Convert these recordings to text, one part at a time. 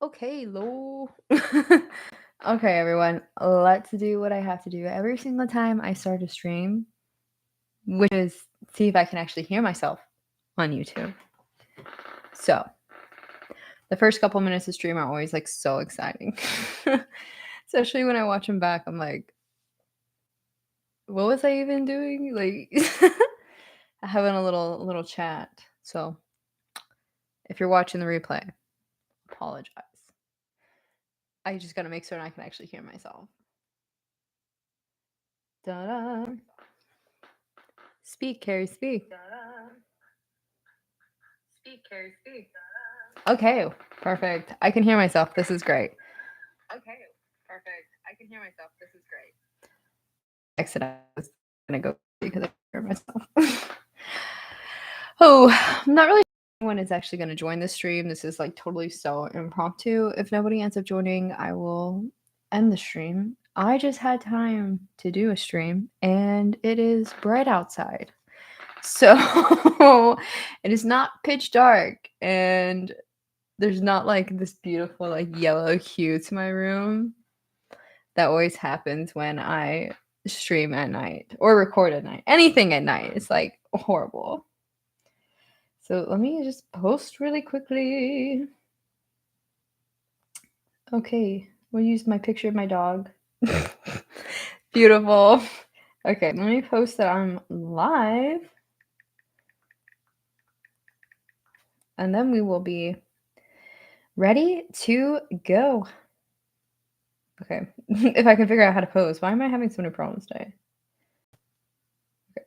Okay, low. Okay, everyone, let's do what I have to do every single time I start a stream, which is see if I can actually hear myself on YouTube. So, the first couple minutes of stream are always like so exciting. Especially when I watch them back, I'm like, what was I even doing? Like having a little chat. So, if you're watching the replay, apologize. I just gotta make certain I can actually hear myself. Da-da. Speak, Carrie, speak. Speak, Carrie, speak. Okay, perfect. I can hear myself. This is great. Okay, perfect. I can hear myself. This is great. Exit. I was gonna go because I hear myself. Oh, I'm not really sure when is actually gonna join this stream. This is like totally so impromptu. If nobody ends up joining, I will end the stream. I just had time to do a stream, and it is bright outside. So it is not pitch dark, and there's not like this beautiful like yellow hue to my room that always happens when I stream at night or record at night. Anything at night is like horrible. So let me just post really quickly. Okay, we'll use my picture of my dog. Beautiful. Okay, let me post that I'm live. And then we will be ready to go. Okay, if I can figure out how to pose. Why am I having so many problems today? Okay.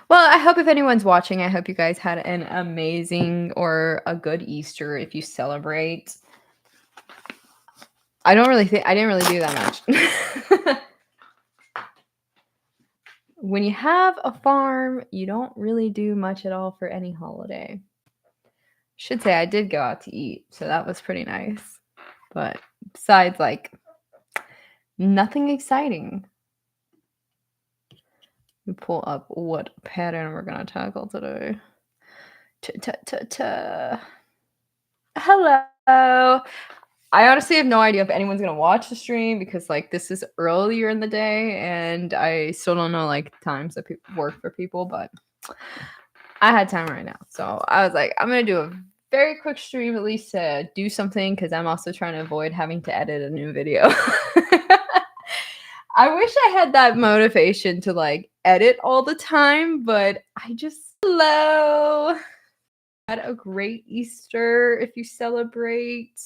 Well, I hope if anyone's watching, I hope you guys had an amazing or a good Easter if you celebrate. I didn't really do that much. When you have a farm, you don't really do much at all for any holiday. Should say I did go out to eat, so that was pretty nice. But besides, like, nothing exciting. We pull up what pattern we're gonna tackle today. Hello. I honestly have no idea if anyone's gonna watch the stream because like this is earlier in the day and I still don't know like times that work for people, but I had time right now, so I was like, I'm gonna do a very quick stream at least to do something because I'm also trying to avoid having to edit a new video. I wish I had that motivation to like edit all the time, but I just hello. Had a great Easter if you celebrate.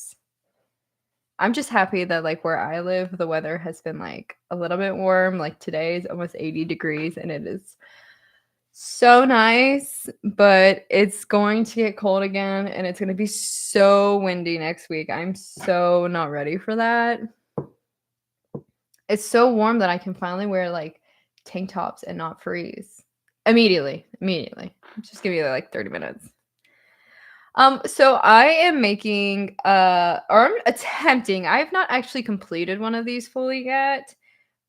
I'm just happy that like where I live, the weather has been like a little bit warm. Like today is almost 80 degrees and it is so nice, but it's going to get cold again and it's going to be so windy next week. I'm so not ready for that. It's so warm that I can finally wear like tank tops and not freeze. Immediately. Just give me like 30 minutes. So I am making or I'm attempting. I've not actually completed one of these fully yet,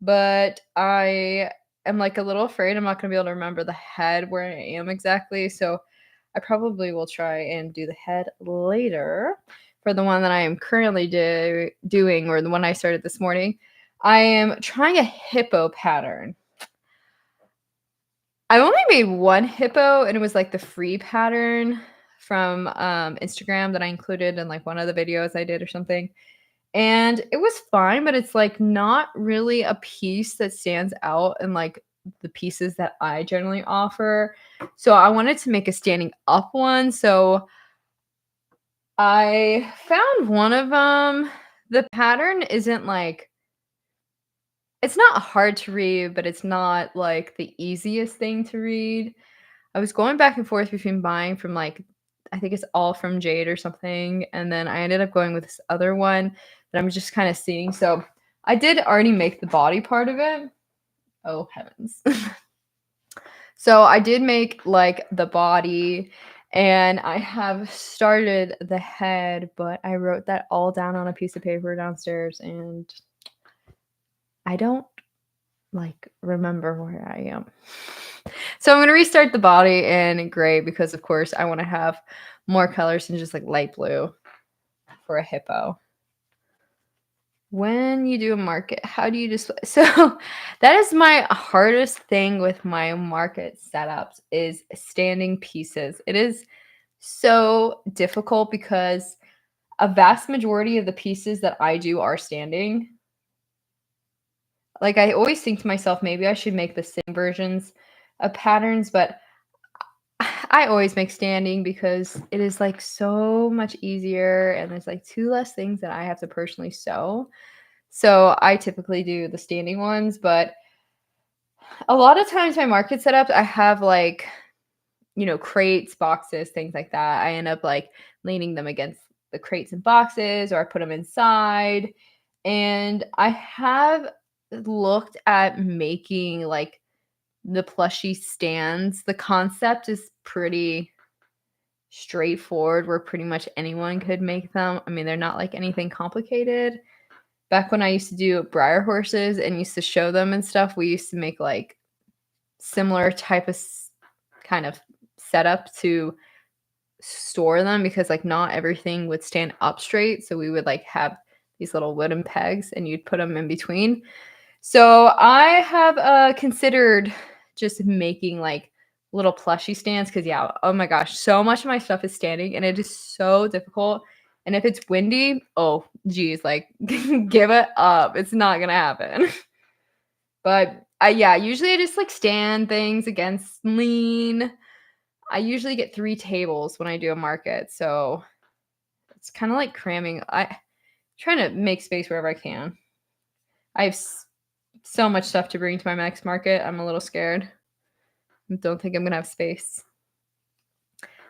but I am like a little afraid I'm not going to be able to remember the head where I am exactly. So I probably will try and do the head later. For the one that I am currently doing or the one I started this morning, I am trying a hippo pattern. I only made one hippo and it was like the free pattern from Instagram that I included in like one of the videos I did or something. And it was fine, but it's like not really a piece that stands out in like the pieces that I generally offer. So I wanted to make a standing up one. So I found one of them. The pattern isn't like it's not hard to read, but it's not like the easiest thing to read. I was going back and forth between buying from like I think it's all from Jade or something, and then I ended up going with this other one that I'm just kind of seeing. So I did already make the body part of it. Oh heavens. So I did make like the body and I have started the head, but I wrote that all down on a piece of paper downstairs and I don't like remember where I am. So I'm going to restart the body in gray because of course I want to have more colors than just like light blue. for a hippo. When you do a market, how do you display? So that is my hardest thing with my market setups is standing pieces. It is so difficult because a vast majority of the pieces that I do are standing. Like I always think to myself, maybe I should make the same versions of patterns, but I always make standing because it is like so much easier and there's like 2 less things that I have to personally sew. So I typically do the standing ones, but a lot of times my market setups, I have like, crates, boxes, things like that. I end up like leaning them against the crates and boxes or I put them inside. And I have looked at making like the plushie stands. The concept is pretty straightforward where pretty much anyone could make them. I mean, they're not like anything complicated. Back when I used to do Breyer horses and used to show them and stuff, we used to make like similar type of kind of setup to store them because like not everything would stand up straight. So we would like have these little wooden pegs and you'd put them in between. So I have considered just making like little plushie stands because yeah, oh my gosh, so much of my stuff is standing and it is so difficult. And if it's windy, oh geez, like give it up. It's not gonna happen. But yeah, usually I just like stand things against lean. I usually get 3 tables when I do a market, so it's kind of like cramming. I trying to make space wherever I can. I have so much stuff to bring to my next market. I'm a little scared. Don't think I'm gonna have space.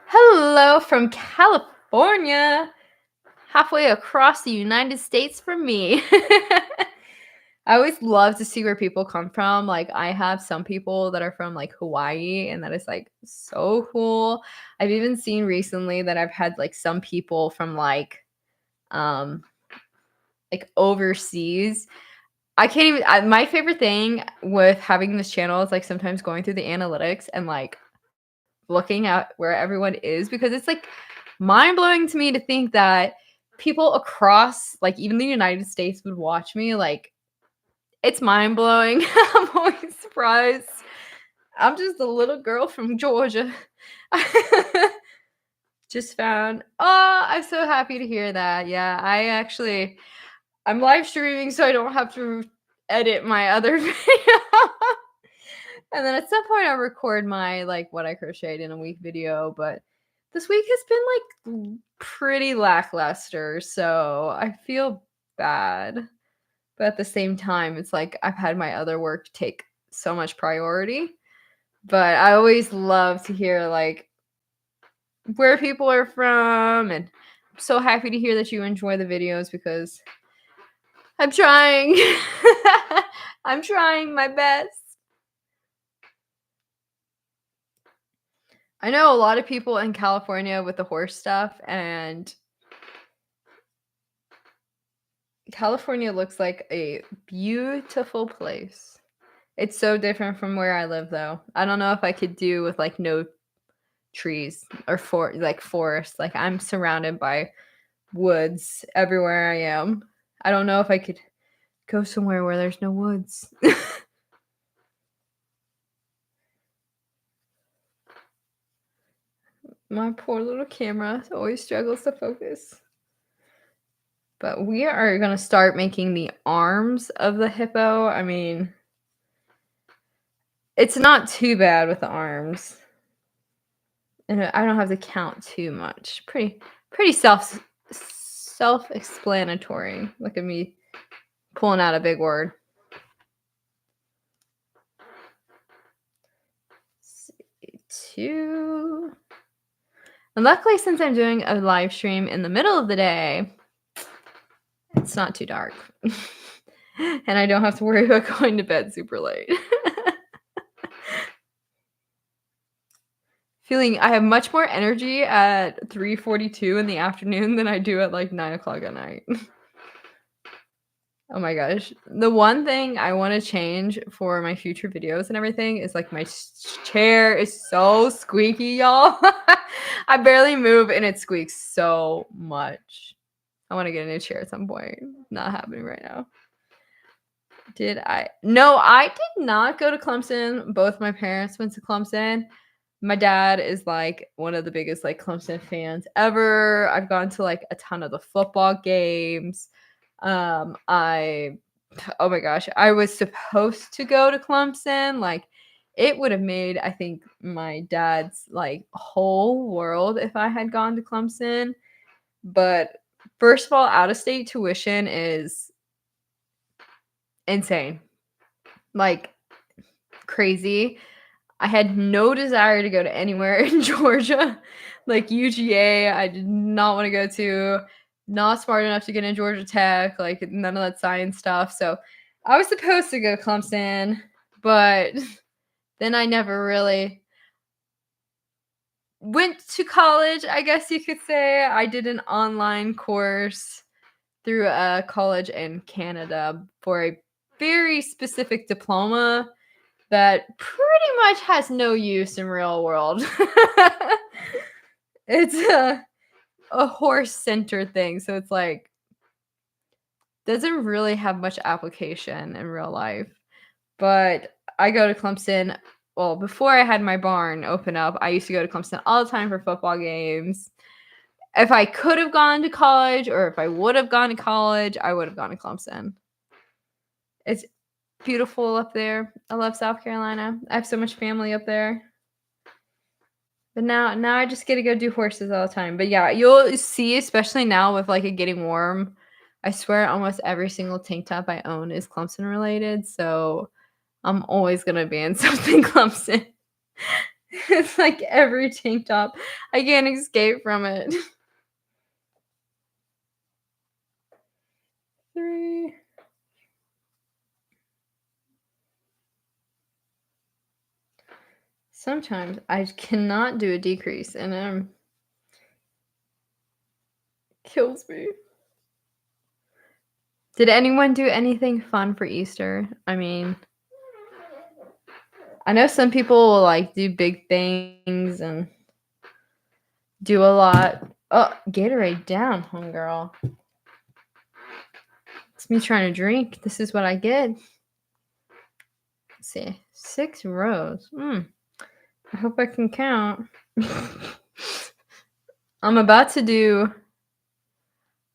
Hello from California, halfway across the United States from me. I always love to see where people come from. Like I have some people that are from like Hawaii and that is like so cool. I've even seen recently that I've had like some people from like overseas. I can't even my favorite thing with having this channel is like sometimes going through the analytics and like looking at where everyone is because it's like mind-blowing to me to think that people across like even the United States would watch me. Like it's mind-blowing. I'm always surprised. I'm just a little girl from Georgia. Just found. Oh, I'm so happy to hear that. Yeah, I'm live streaming so I don't have to edit my other video. And then at some point I'll record my like what I crocheted in a week video, but this week has been like pretty lackluster, so I feel bad. But at the same time, it's like I've had my other work take so much priority. But I always love to hear like where people are from and I'm so happy to hear that you enjoy the videos because I'm trying. I'm trying my best. I know a lot of people in California with the horse stuff, and California looks like a beautiful place. It's so different from where I live, though. I don't know if I could do with like no trees or forest. Like I'm surrounded by woods everywhere I am. I don't know if I could go somewhere where there's no woods. My poor little camera always struggles to focus. But we are going to start making the arms of the hippo. I mean, it's not too bad with the arms. And I don't have to count too much. Pretty self-explanatory. Look at me pulling out a big word. Two. And luckily, since I'm doing a live stream in the middle of the day, it's not too dark. And I don't have to worry about going to bed super late. Feeling I have much more energy at 3:42 in the afternoon than I do at like 9 o'clock at night. Oh my gosh. The one thing I want to change for my future videos and everything is like my chair is so squeaky, y'all. I barely move and it squeaks so much. I want to get a new chair at some point. Not happening right now. Did I? No, I did not go to Clemson. Both my parents went to Clemson. My dad is like one of the biggest like Clemson fans ever. I've gone to like a ton of the football games. I oh my gosh, I was supposed to go to Clemson. Like it would have made, I think, my dad's like whole world if I had gone to Clemson. But first of all, out of state tuition is insane. Like crazy. I had no desire to go to anywhere in Georgia. Like UGA, I did not want to go to. Not smart enough to get in Georgia Tech, like none of that science stuff. So I was supposed to go to Clemson, but then I never really went to college, I guess you could say. I did an online course through a college in Canada for a very specific diploma that pretty much has no use in real world. It's a horse center thing, so it's like doesn't really have much application in real life. But I go to Clemson. Well, before I had my barn open up, I used to go to Clemson all the time for football games. If I could have gone to college or if I would have gone to college, I would have gone to Clemson. It's beautiful up there. I love South Carolina. I have so much family up there. But now I just get to go do horses all the time. But yeah, you'll see, especially now with like it getting warm. I swear almost every single tank top I own is Clemson related. So I'm always gonna be in something Clemson. It's like every tank top. I can't escape from it. 3. Sometimes I cannot do a decrease and kills me. Did anyone do anything fun for Easter? I mean, I know some people will like do big things and do a lot. Oh, Gatorade down, homegirl. It's me trying to drink. This is what I get. Let's see. 6 rows. I hope I can count. I'm about to do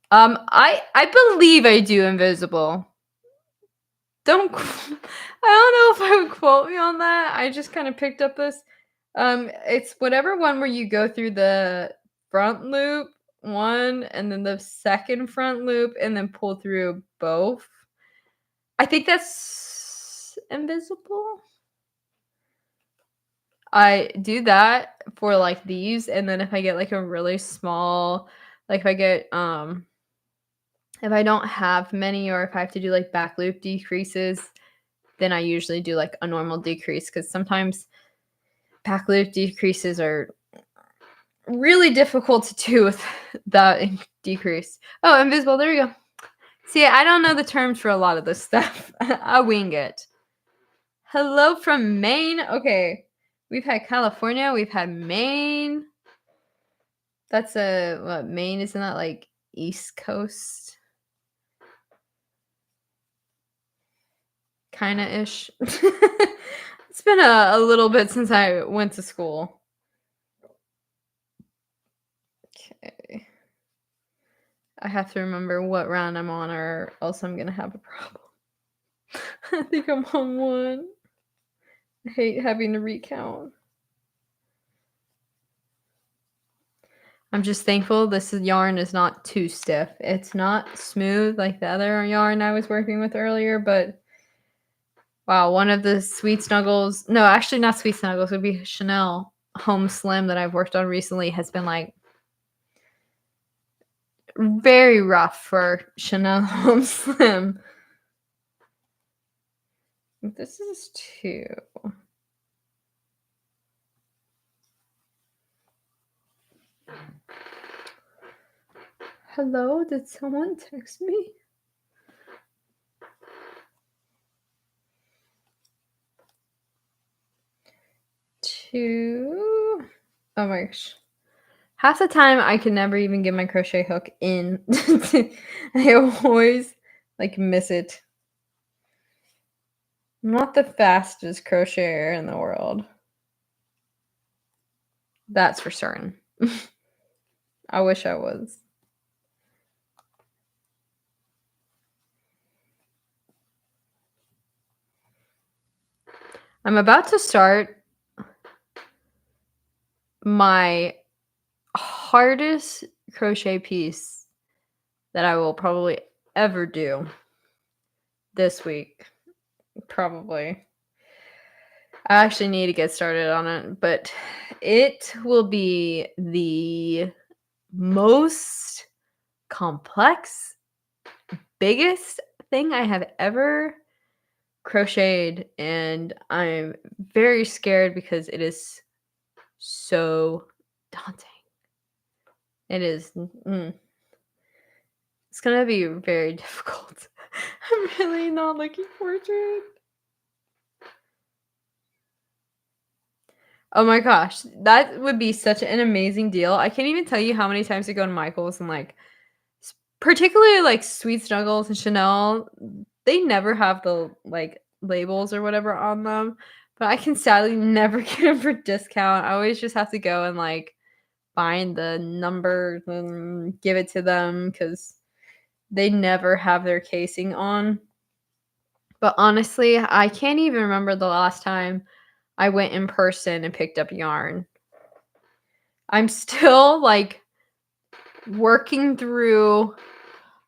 I believe I do invisible. Don't I don't know if I would quote me on that. I just kind of picked up this. It's whatever one where you go through the front loop one and then the second front loop and then pull through both. I think that's invisible. I do that for like these, and then if I get like a really small, like if I get if I don't have many or if I have to do like back loop decreases, then I usually do like a normal decrease because sometimes back loop decreases are really difficult to do with that decrease. Oh, invisible. There you go. See, I don't know the terms for a lot of this stuff. I wing it. Hello from Maine. Okay. We've had California. We've had Maine. That's what, Maine? Isn't that like East Coast? Kind of ish. It's been a little bit since I went to school. Okay. I have to remember what round I'm on or else I'm going to have a problem. I think I'm on 1. I hate having to recount. I'm just thankful this yarn is not too stiff. It's not smooth like the other yarn I was working with earlier, but wow, one of the Sweet Snuggles, no, actually not Sweet Snuggles, it would be Chanel Home Slim that I've worked on recently has been like very rough for Chanel Home Slim. This is 2. Hello, did someone text me? Two. Oh my gosh. Half the time, I can never even get my crochet hook in. I always, like, miss it. I'm not the fastest crocheter in the world. That's for certain. I wish I was. I'm about to start my hardest crochet piece that I will probably ever do this week. Probably. I actually need to get started on it, but it will be the most complex, biggest thing I have ever crocheted, and I'm very scared because it is so daunting. It is. It's gonna be very difficult. I'm really not looking forward to it. Oh my gosh, that would be such an amazing deal. I can't even tell you how many times I go to Michael's and, like, particularly, like, Sweet Snuggles and Chanel, they never have the, like, labels or whatever on them, but I can sadly never get them for discount. I always just have to go and, like, find the number and give it to them because they never have their casing on. But honestly, I can't even remember the last time I went in person and picked up yarn. I'm still, like, working through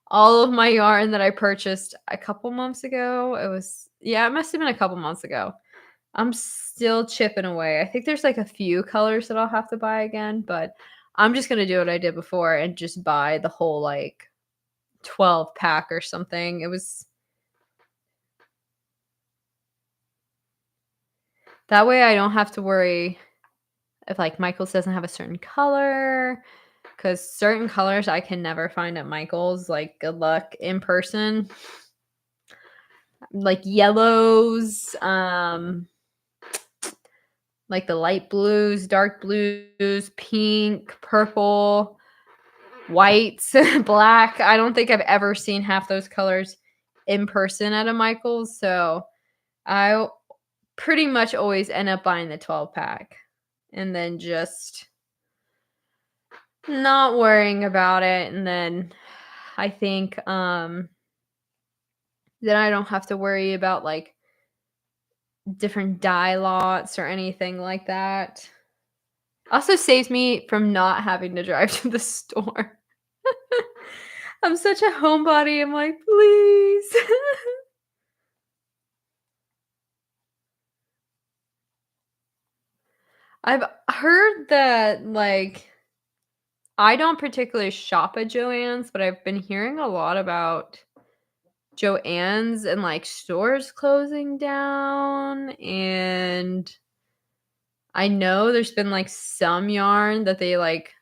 all of my yarn that I purchased a couple months ago. It must have been a couple months ago. I'm still chipping away. I think there's, like, a few colors that I'll have to buy again, but I'm just gonna do what I did before and just buy the whole, like, 12 pack or something. That way I don't have to worry if, like, Michael's doesn't have a certain color, because certain colors I can never find at Michael's, like, good luck in person. Like yellows, like the light blues, dark blues, pink, purple, whites, black. I don't think I've ever seen half those colors in person at a Michael's, so I pretty much always end up buying the 12 pack and then just not worrying about it. And then I think then I don't have to worry about, like, different dye lots or anything like that. Also saves me from not having to drive to the store. I'm such a homebody. I'm like, please. I've heard that, like, I don't particularly shop at Joann's, but I've been hearing a lot about Joann's and, like, stores closing down. And I know there's been, like, some yarn that they, like,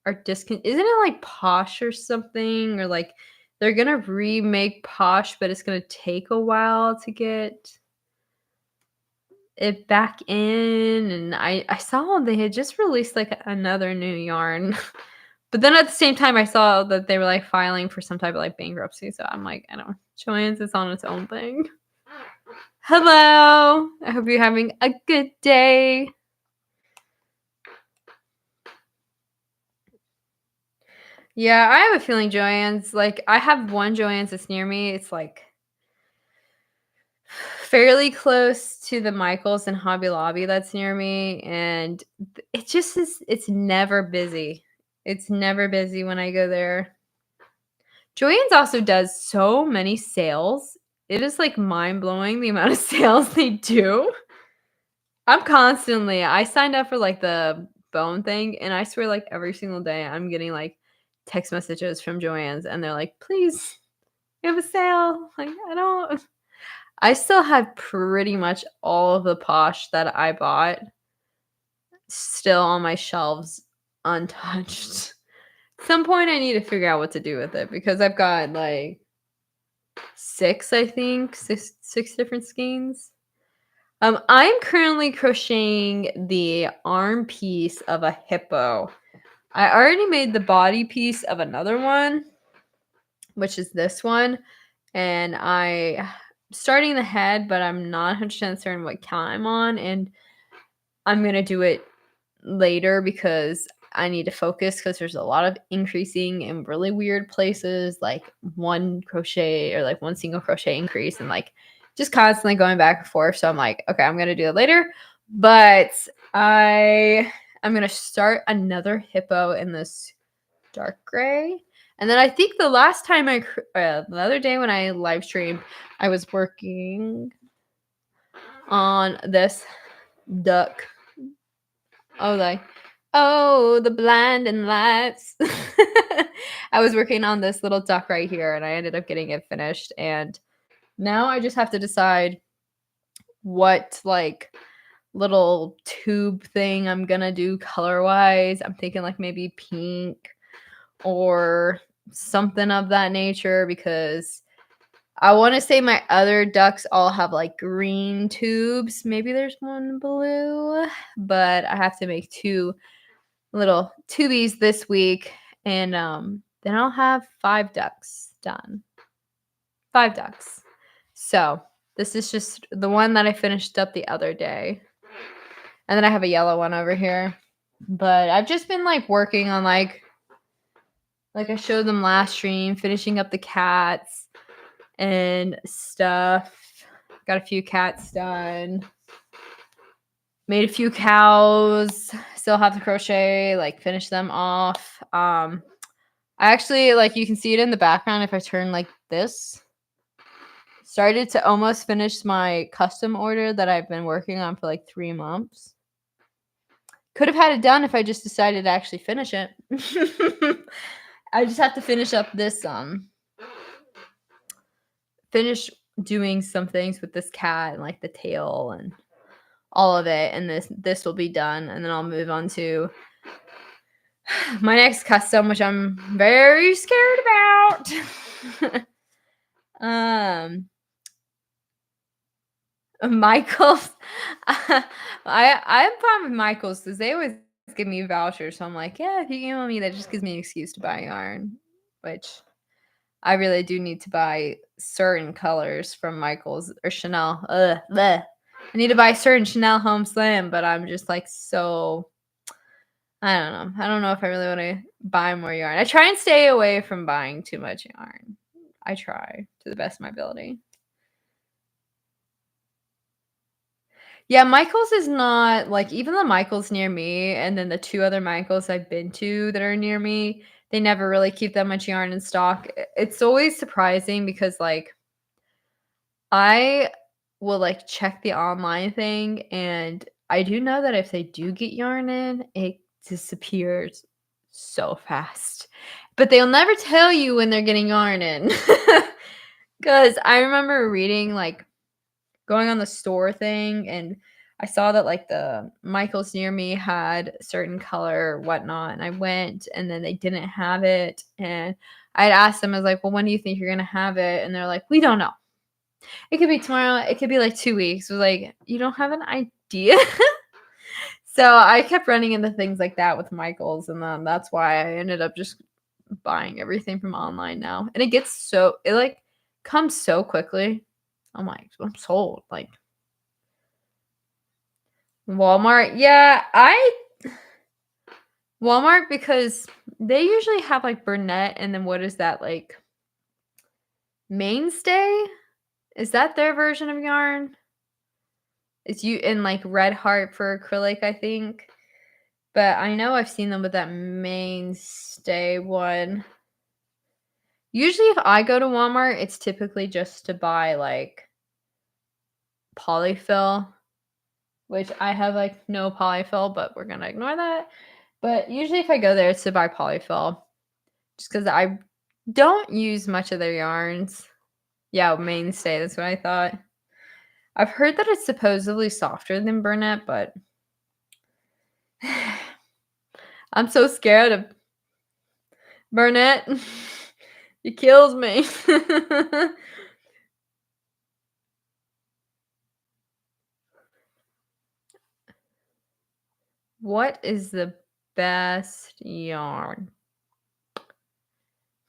are isn't it, like, Posh or something? Or, like, they're gonna remake Posh, but it's gonna take a while to get it back in. And I saw they had just released, like, another new yarn. But then at the same time, I saw that they were, like, filing for some type of, like, bankruptcy, so I'm like, I don't know. Joann's is on its own thing. Hello! I hope you're having a good day. Yeah, I have a feeling Joann's, like, I have one Joann's that's near me. It's, like, fairly close to the Michaels and Hobby Lobby that's near me, and it just is, it's never busy. It's never busy when I go there. Joann's also does so many sales. It is, like, mind-blowing the amount of sales they do. I signed up for, like, the bone thing, and I swear, like, every single day I'm getting, like, text messages from Joann's, and they're like, "Please, we have a sale." Like, I still have pretty much all of the Posh that I bought still on my shelves untouched. At some point, I need to figure out what to do with it because I've got, like, 6, I think, 6 different skeins. I'm currently crocheting the arm piece of a hippo. I already made the body piece of another one, which is this one, and I starting the head, but I'm not 100% certain what count I'm on, and I'm gonna do it later because I need to focus because there's a lot of increasing in really weird places, like one crochet or like one single crochet increase and like just constantly going back and forth. So I'm like, okay, I'm gonna do it later. But I'm gonna start another hippo in this dark gray. And then I think the last time the other day when I live streamed, I was working on this duck. The blinding lights. I was working on this little duck right here and I ended up getting it finished. And now I just have to decide what like little tube thing I'm gonna do color wise. I'm thinking like maybe pink or something of that nature because I want to say my other ducks all have like green tubes. Maybe there's one blue, but I have to make two little tubies this week, and then I'll have 5 ducks done. 5 ducks. So this is just the one that I finished up the other day. And then I have a yellow one over here. But I've just been like working on like I showed them last stream, finishing up the cats and stuff. Got a few cats done. Made a few cows. Still have to crochet, like finish them off. I actually, like you can see it in the background if I turn like this. Started to almost finish my custom order that I've been working on for like 3 months. Could have had it done if I just decided to actually finish it. I just have to finish up this finish doing some things with this cat and like the tail and all of it, and this will be done, and then I'll move on to my next custom, which I'm very scared about. Michaels. I'm fine with Michaels because they always give me vouchers. So I'm like, yeah, if you email me, that just gives me an excuse to buy yarn, which I really do need to buy certain colors from Michaels or Chanel. Bleh. I need to buy certain Chanel Home Slim, but I'm just like so. I don't know. I don't know if I really want to buy more yarn. I try and stay away from buying too much yarn. I try to the best of my ability. Yeah, Michaels is not like even the Michaels near me and then the 2 other Michaels I've been to that are near me, they never really keep that much yarn in stock. It's always surprising because like I will like check the online thing and I do know that if they do get yarn in, it disappears so fast. But they'll never tell you when they're getting yarn in. Cuz I remember reading like going on the store thing and I saw that like the Michaels near me had certain color or whatnot, and I went and then they didn't have it. And I'd asked them, I was like, well, when do you think you're gonna have it? And they're like, we don't know. It could be tomorrow, it could be like 2 weeks. I was like, you don't have an idea? So I kept running into things like that with Michaels, and then that's why I ended up just buying everything from online now. And it like comes so quickly. I'm like, I'm sold. Like Walmart, yeah, Walmart because they usually have like Burnett and then what is that like Mainstay? Is that their version of yarn? It's you in like Red Heart for acrylic, I think. But I know I've seen them with that Mainstay one. Usually if I go to Walmart, it's typically just to buy like polyfill, which I have like no polyfill, but we're gonna ignore that. But usually if I go there, it's to buy polyfill. Just because I don't use much of their yarns. Yeah, Mainstay, that's what I thought. I've heard that it's supposedly softer than Burnett, but I'm so scared of Burnett. It kills me. What is the best yarn?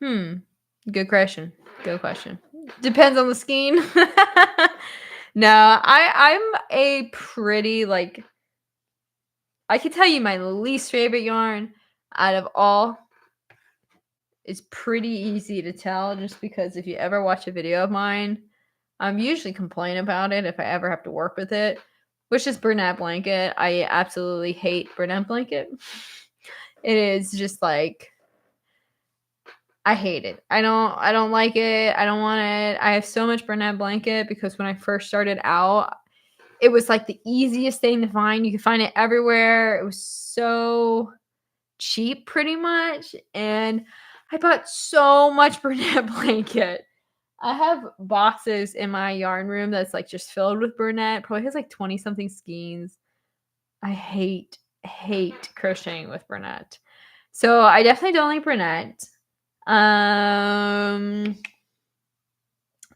Hmm. Good question. Good question. Depends on the skein. No, I'm a pretty like I can tell you my least favorite yarn out of all is pretty easy to tell just because if you ever watch a video of mine, I'm usually complain about it if I ever have to work with it, which is Bernat Blanket. I absolutely hate Bernat Blanket. It is just like I hate it. I don't like it. I don't want it. I have so much Bernat Blanket because when I first started out, it was like the easiest thing to find. You could find it everywhere. It was so cheap pretty much, and I bought so much Bernat Blanket. I have boxes in my yarn room that's, like, just filled with Bernat. Probably has, like, 20 something skeins. I hate crocheting with Bernat. So, I definitely don't like Bernat. Um,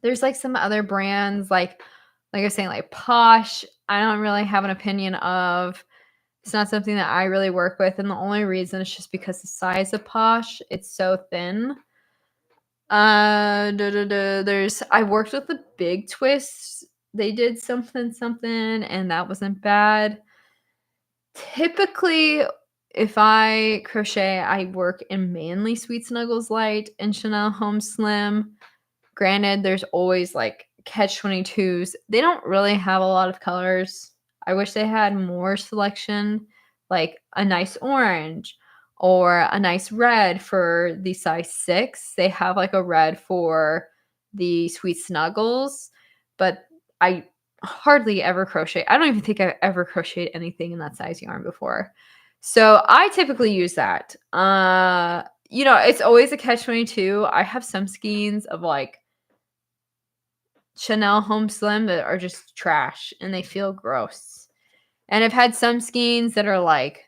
there's, like, some other brands, like I was saying, like Posh, I don't really have an opinion of. It's not something that I really work with, and the only reason is just because the size of Posh, it's so thin. There's I worked with the Big Twists. They did something something, and that wasn't bad. Typically, if I crochet, I work in mainly Sweet Snuggles Light and Chanel Home Slim. Granted, there's always like Catch 22s. They don't really have a lot of colors. I wish they had more selection, like a nice orange or a nice red for the size 6. They have like a red for the Sweet Snuggles, but I hardly ever crochet. I don't even think I've ever crocheted anything in that size yarn before. So I typically use that. It's always a catch 22. I have some skeins of like Chanel Home Slim that are just trash and they feel gross. And I've had some skeins that are like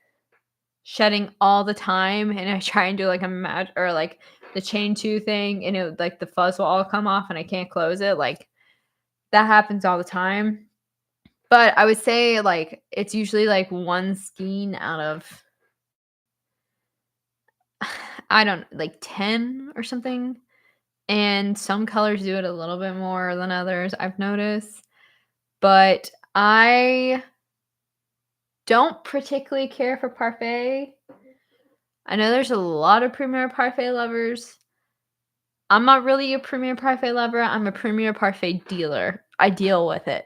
shedding all the time, and I try and do like a match or like the chain 2 thing, and it like the fuzz will all come off and I can't close it. Like that happens all the time. But I would say like it's usually like one skein out of I don't like 10 or something. And some colors do it a little bit more than others, I've noticed. But I don't particularly care for parfait. I know there's a lot of Premier Parfait lovers. I'm not really a Premier Parfait lover. I'm a Premier Parfait dealer. I deal with it.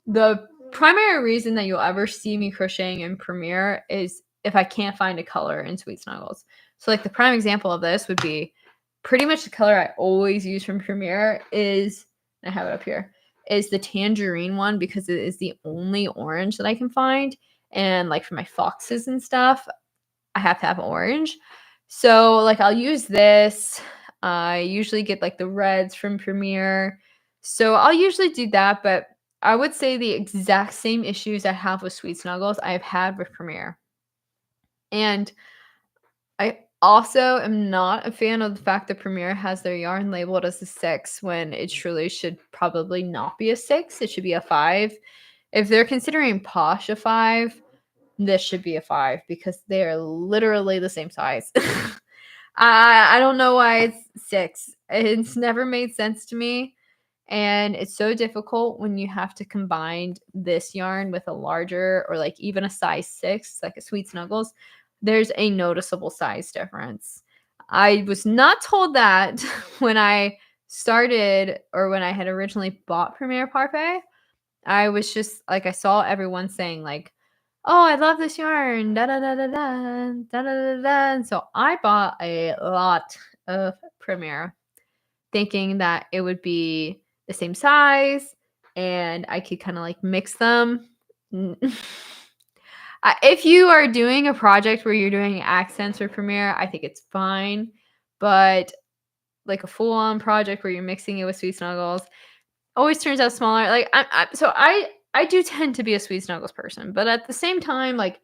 The primary reason that you'll ever see me crocheting in Premier is if I can't find a color in Sweet Snuggles. So, like, the prime example of this would be pretty much the color I always use from Premier is, I have it up here, is the tangerine one because it is the only orange that I can find. And, like, for my foxes and stuff, I have to have orange. So, like, I'll use this. I usually get, like, the reds from Premier. So, I'll usually do that, but I would say the exact same issues I have with Sweet Snuggles I've had with Premier. And I also am not a fan of the fact that Premier has their yarn labeled as a 6 when it truly should probably not be a 6. It should be a 5. If they're considering Posh a 5, this should be a 5 because they are literally the same size. I don't know why it's 6. It's never made sense to me. And it's so difficult when you have to combine this yarn with a larger or like even a size 6, like a Sweet Snuggles. There's a noticeable size difference. I was not told that when I started or when I had originally bought Premier Parfait. I was just like, I saw everyone saying, like, oh, I love this yarn. Da da da da da da da da da. And so I bought a lot of Premier thinking that it would be the same size and I could kind of like mix them. If you are doing a project where you're doing accents or Premiere, I think it's fine. But like a full-on project where you're mixing it with Sweet Snuggles always turns out smaller. Like I do tend to be a Sweet Snuggles person, but at the same time, like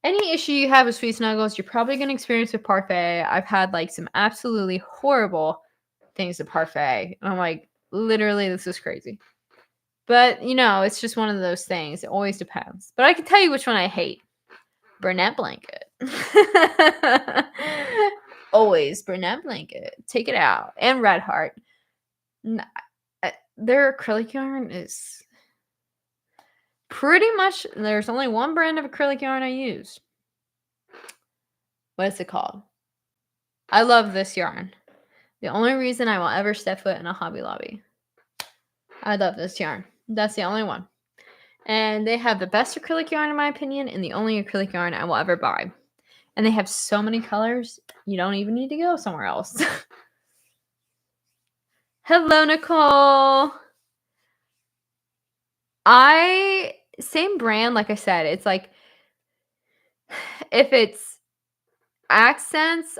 any issue you have with Sweet Snuggles, you're probably going to experience with Parfait. I've had like some absolutely horrible things with Parfait. And I'm like, literally, this is crazy. But, it's just one of those things. It always depends. But I can tell you which one I hate. Bernat Blanket. Always brunette blanket. Take it out. And red heart. N- their acrylic yarn is pretty much, there's only one brand of acrylic yarn I use. What is it called? I love this yarn. The only reason I will ever step foot in a Hobby Lobby. I love this yarn. That's the only one. And they have the best acrylic yarn in my opinion, and the only acrylic yarn I will ever buy. And they have so many colors, you don't even need to go somewhere else. Hello, Nicole. Same brand, like I said, it's like if it's accents,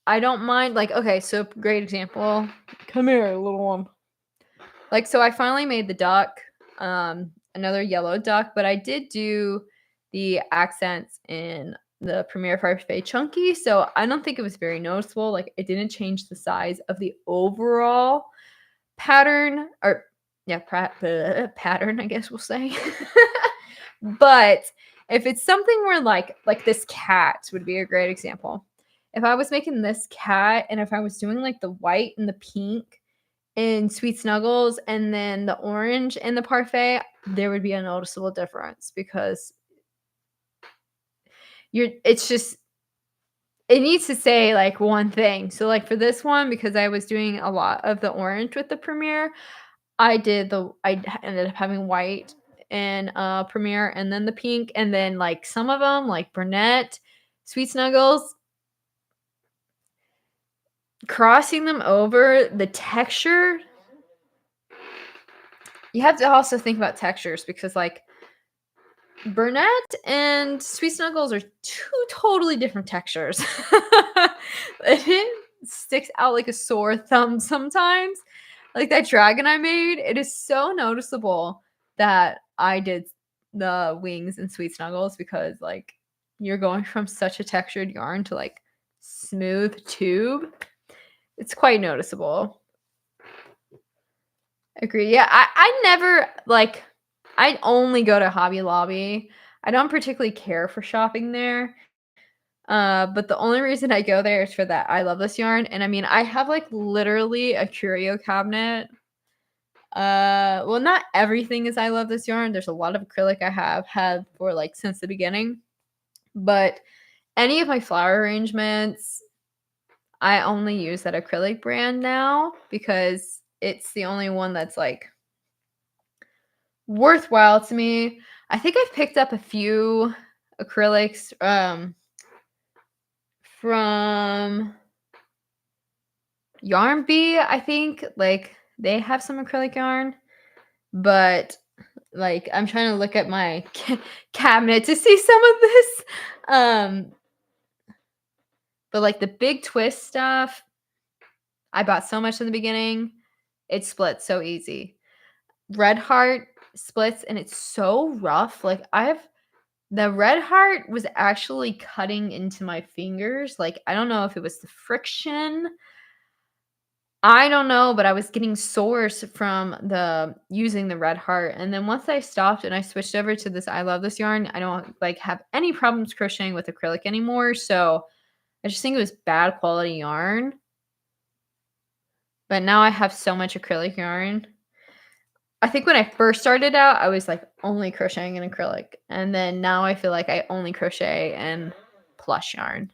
I don't mind. Like, okay, so great example. Come here, little one. Like, so I finally made the duck, another yellow duck, but I did do the accents in the Premier Parfait Chunky, so I don't think it was very noticeable. Like, it didn't change the size of the overall pattern, or yeah, pattern, I guess we'll say. But if it's something where like this cat would be a great example. If I was making this cat and if I was doing like the white and the pink in Sweet Snuggles and then the orange in the parfait, there would be a noticeable difference because it's just, it needs to say like one thing. So like for this one, because I was doing a lot of the orange with the Premier, I ended up having white and Premier and then the pink, and then like some of them like Burnett, Sweet Snuggles, crossing them over, the texture, you have to also think about textures because like Burnett and Sweet Snuggles are two totally different textures. It sticks out like a sore thumb sometimes. Like that dragon I made, it is so noticeable that I did the wings and Sweet Snuggles because like you're going from such a textured yarn to like smooth tube. It's quite noticeable. Agree. Yeah, I never like, I only go to Hobby Lobby. I don't particularly care for shopping there. But the only reason I go there is for that. I love this yarn. And I mean, I have like literally a curio cabinet. Well, not everything is I love this yarn. There's a lot of acrylic I have had for like since the beginning. But any of my flower arrangements, I only use that acrylic brand now because it's the only one that's like worthwhile to me. I think I've picked up a few acrylics from Yarn Bee. I think like they have some acrylic yarn, but like I'm trying to look at my cabinet to see some of this. But like the big twist stuff, I bought so much in the beginning. It splits so easy. Red Heart splits and it's so rough. Like the red heart was actually cutting into my fingers. Like, I don't know if it was the friction. I don't know, but I was getting sores from the using the red heart. And then once I stopped and I switched over to this I love this yarn, I don't like have any problems crocheting with acrylic anymore. So I just think it was bad quality yarn. But now I have so much acrylic yarn. I think when I first started out, I was like only crocheting in acrylic. And then now I feel like I only crochet in plush yarn.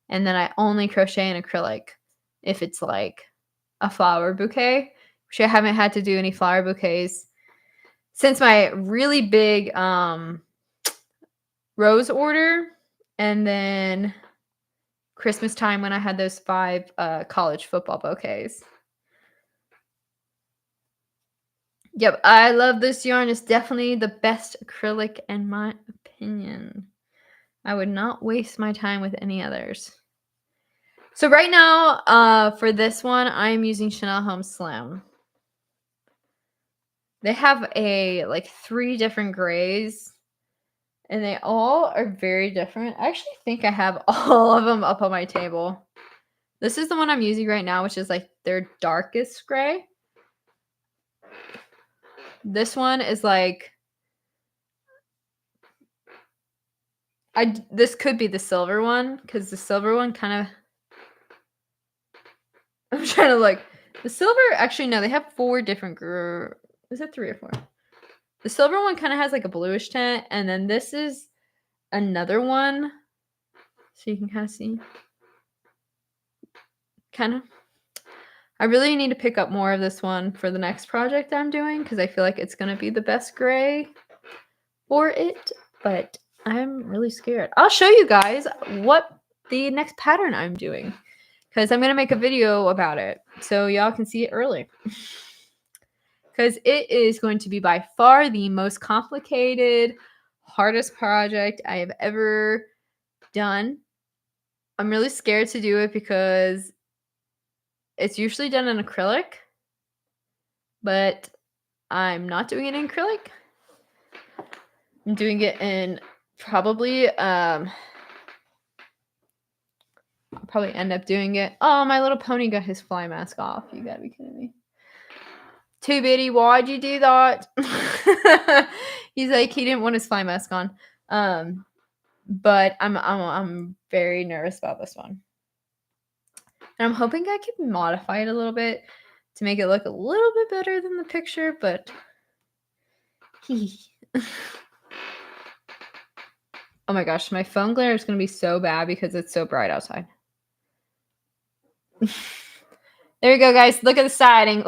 And then I only crochet in acrylic if it's like a flower bouquet, which I haven't had to do any flower bouquets since my really big rose order. And then Christmas time when I had those 5 college football bouquets. Yep, I love this yarn. It's definitely the best acrylic in my opinion. I would not waste my time with any others. So right now, for this one, I'm using Chanel Home Slim. They have like 3 different grays, and they all are very different. I actually think I have all of them up on my table. This is the one I'm using right now, which is like their darkest gray. This one is like This could be the silver one, because the silver one kind of I'm trying to look. The silver actually, no, they have 4 different is it 3 or 4? The silver one kinda has, like, a bluish tint, and then this is another one, so you can kinda see. Kinda. I really need to pick up more of this one for the next project I'm doing, because I feel like it's gonna be the best gray for it, but I'm really scared. I'll show you guys what the next pattern I'm doing, because I'm gonna make a video about it, so y'all can see it early. Because it is going to be by far the most complicated, hardest project I have ever done. I'm really scared to do it because it's usually done in acrylic, but I'm not doing it in acrylic. I'm doing it in probably I'll probably end up doing it. Oh, my little pony got his fly mask off. You gotta be kidding me. Too bitty, why'd you do that? He's like, he didn't want his fly mask on. But I'm very nervous about this one. And I'm hoping I can modify it a little bit to make it look a little bit better than the picture, but oh my gosh, my phone glare is going to be so bad because it's so bright outside. There you go, guys. Look at the siding.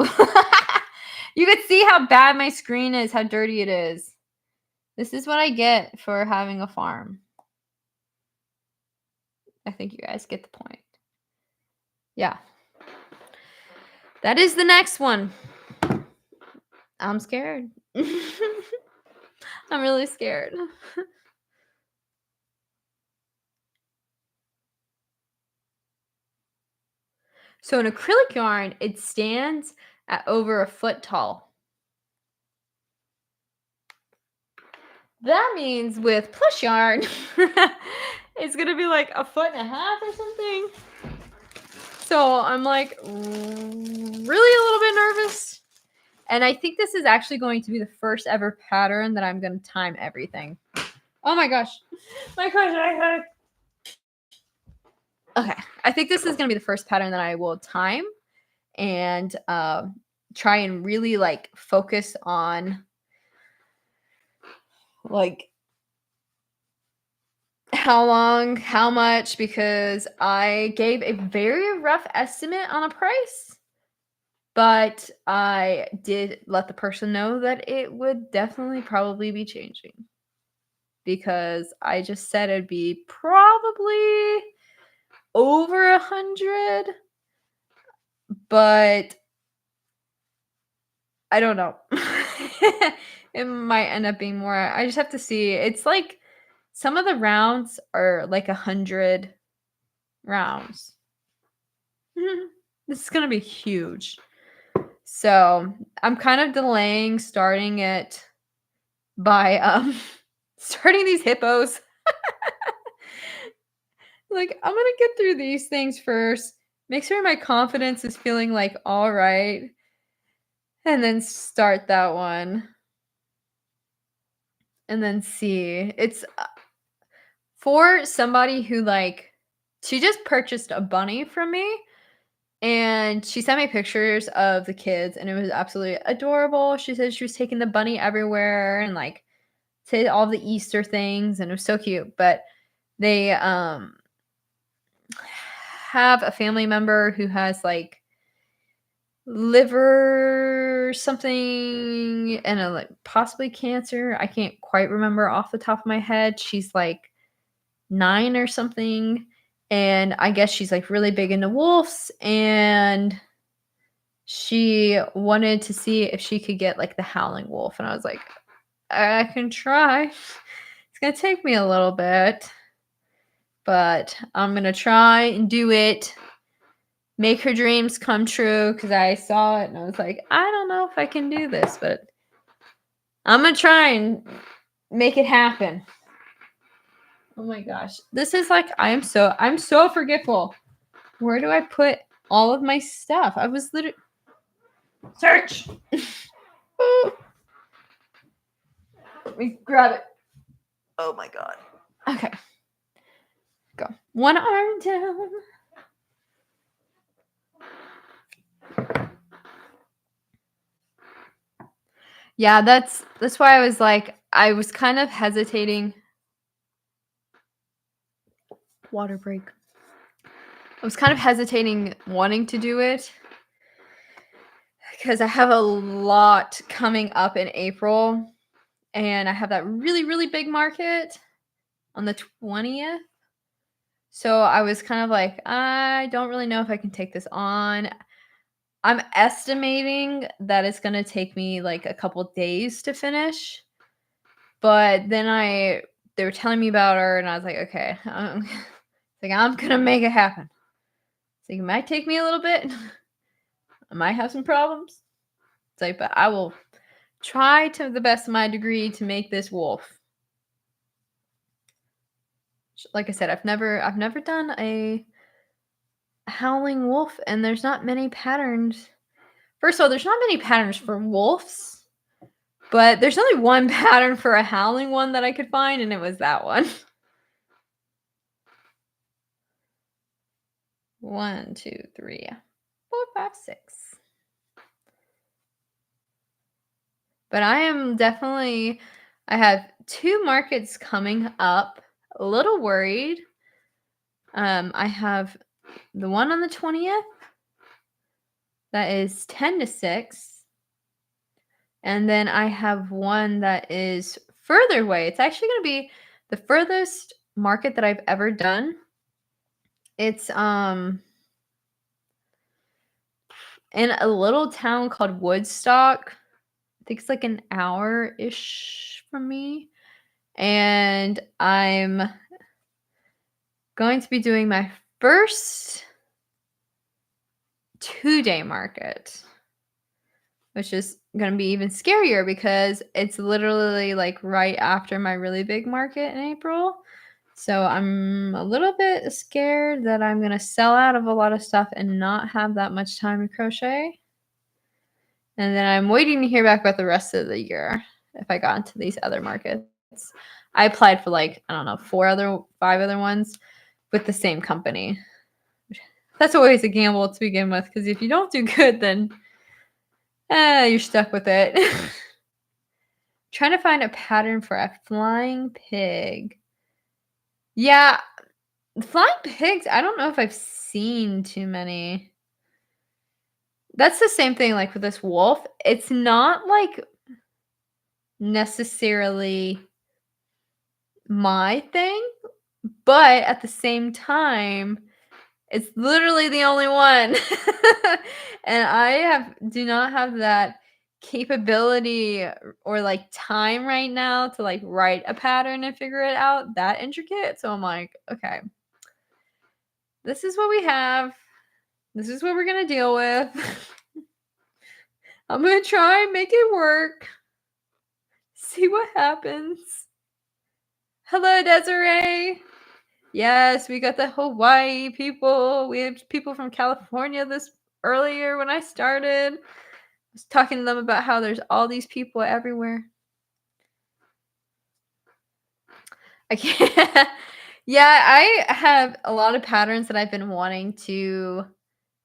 You can see how bad my screen is, how dirty it is. This is what I get for having a farm. I think you guys get the point. Yeah. That is the next one. I'm scared. I'm really scared. So in acrylic yarn, it stands at over 1 foot tall. That means with plush yarn, it's gonna be like 1.5 feet or something. So I'm like really a little bit nervous. And I think this is actually going to be the first ever pattern that I'm gonna time everything. Oh my gosh. My gosh. Okay. I think this is gonna be the first pattern that I will time and try and really like focus on like how long, how much, because I gave a very rough estimate on a price, but I did let the person know that it would definitely probably be changing, because I just said it'd be probably over 100, but I don't know. It might end up being more. I just have to see. It's like some of the rounds are like 100 rounds. This is gonna be huge. So I'm kind of delaying starting it by starting these hippos. Like, I'm gonna get through these things first, make sure my confidence is feeling like all right, and then start that one. And then see. It's for somebody who like she just purchased a bunny from me, and she sent me pictures of the kids, and it was absolutely adorable. She said she was taking the bunny everywhere and like did all the Easter things, and it was so cute. But they have a family member who has like liver something and a like possibly cancer. I can't quite remember off the top of my head. She's like 9 or something, and I guess she's like really big into wolves, and she wanted to see if she could get like the howling wolf, and I was like, I can try. It's gonna take me a little bit, but I'm gonna try and do it. Make her dreams come true, because I saw it and I was like, I don't know if I can do this, but I'm gonna try and make it happen. Oh my gosh. This is like I'm so forgetful. Where do I put all of my stuff? I was literally search. Let me grab it. Oh my god. Okay. One arm down. Yeah, that's why I was kind of hesitating. Water break. I was kind of hesitating wanting to do it because I have a lot coming up in April, and I have that really, really big market on the 20th. So I was kind of like, I don't really know if I can take this on. I'm estimating that it's gonna take me like a couple days to finish. But then they were telling me about her, and I was like, okay, I'm gonna make it happen. So it might take me a little bit. I might have some problems. It's like, but I will try to the best of my degree to make this wolf. Like I said, I've never done a howling wolf, and there's not many patterns. First of all, there's not many patterns for wolves, but there's only one pattern for a howling one that I could find, and it was that one. 1, 2, 3, 4, 5, 6. But I am definitely I have 2 markets coming up. A little worried. I have the one on the 20th that is 10 to 6. And then I have one that is further away. It's actually going to be the furthest market that I've ever done. It's in a little town called Woodstock. I think it's like an hour-ish from me. And I'm going to be doing my first 2-day market, which is going to be even scarier because it's literally like right after my really big market in April. So I'm a little bit scared that I'm going to sell out of a lot of stuff and not have that much time to crochet. And then I'm waiting to hear back about the rest of the year if I got into these other markets. I applied for like, I don't know, 5 other ones with the same company. That's always a gamble to begin with, because if you don't do good, then you're stuck with it. Trying to find a pattern for a flying pig. Yeah, flying pigs, I don't know if I've seen too many. That's the same thing like with this wolf. It's not like necessarily my thing, but at the same time, it's literally the only one. And I do not have that capability or like time right now to like write a pattern and figure it out that intricate. So I'm like, okay, this is what we have. This is what we're going to deal with. I'm going to try and make it work. See what happens. Hello, Desiree. Yes, we got the Hawaii people. We have people from California this earlier when I started. I was talking to them about how there's all these people everywhere. I can't. Yeah, I have a lot of patterns that I've been wanting to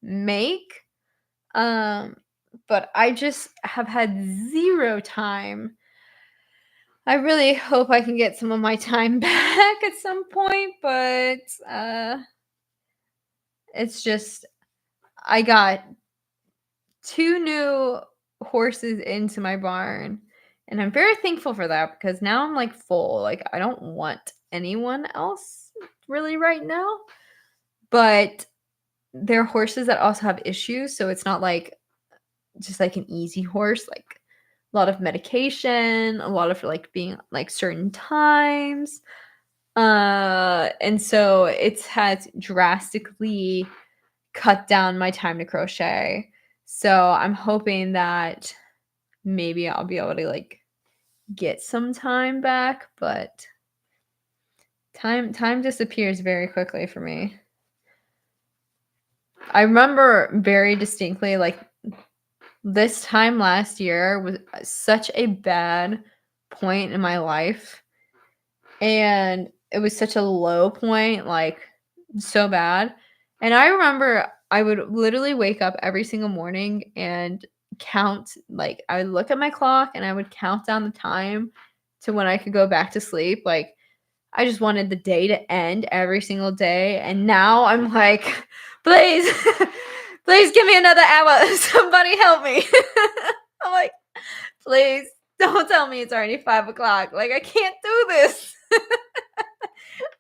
make. But I just have had 0 time. I really hope I can get some of my time back at some point, but it's just I got 2 new horses into my barn, and I'm very thankful for that because now I'm like full. Like I don't want anyone else really right now, but they're horses that also have issues, so it's not like just like an easy horse, like a lot of medication, a lot of like being like certain times. And so it's had drastically cut down my time to crochet. So I'm hoping that maybe I'll be able to like get some time back, but time disappears very quickly for me. I remember very distinctly like this time last year was such a bad point in my life, and it was such a low point, like so bad. And I remember I would literally wake up every single morning and count, like, I would look at my clock and I would count down the time to when I could go back to sleep. Like, I just wanted the day to end every single day. And now I'm like, please, please give me another hour. Somebody help me. I'm like, please don't tell me it's already 5 o'clock. Like, I can't do this.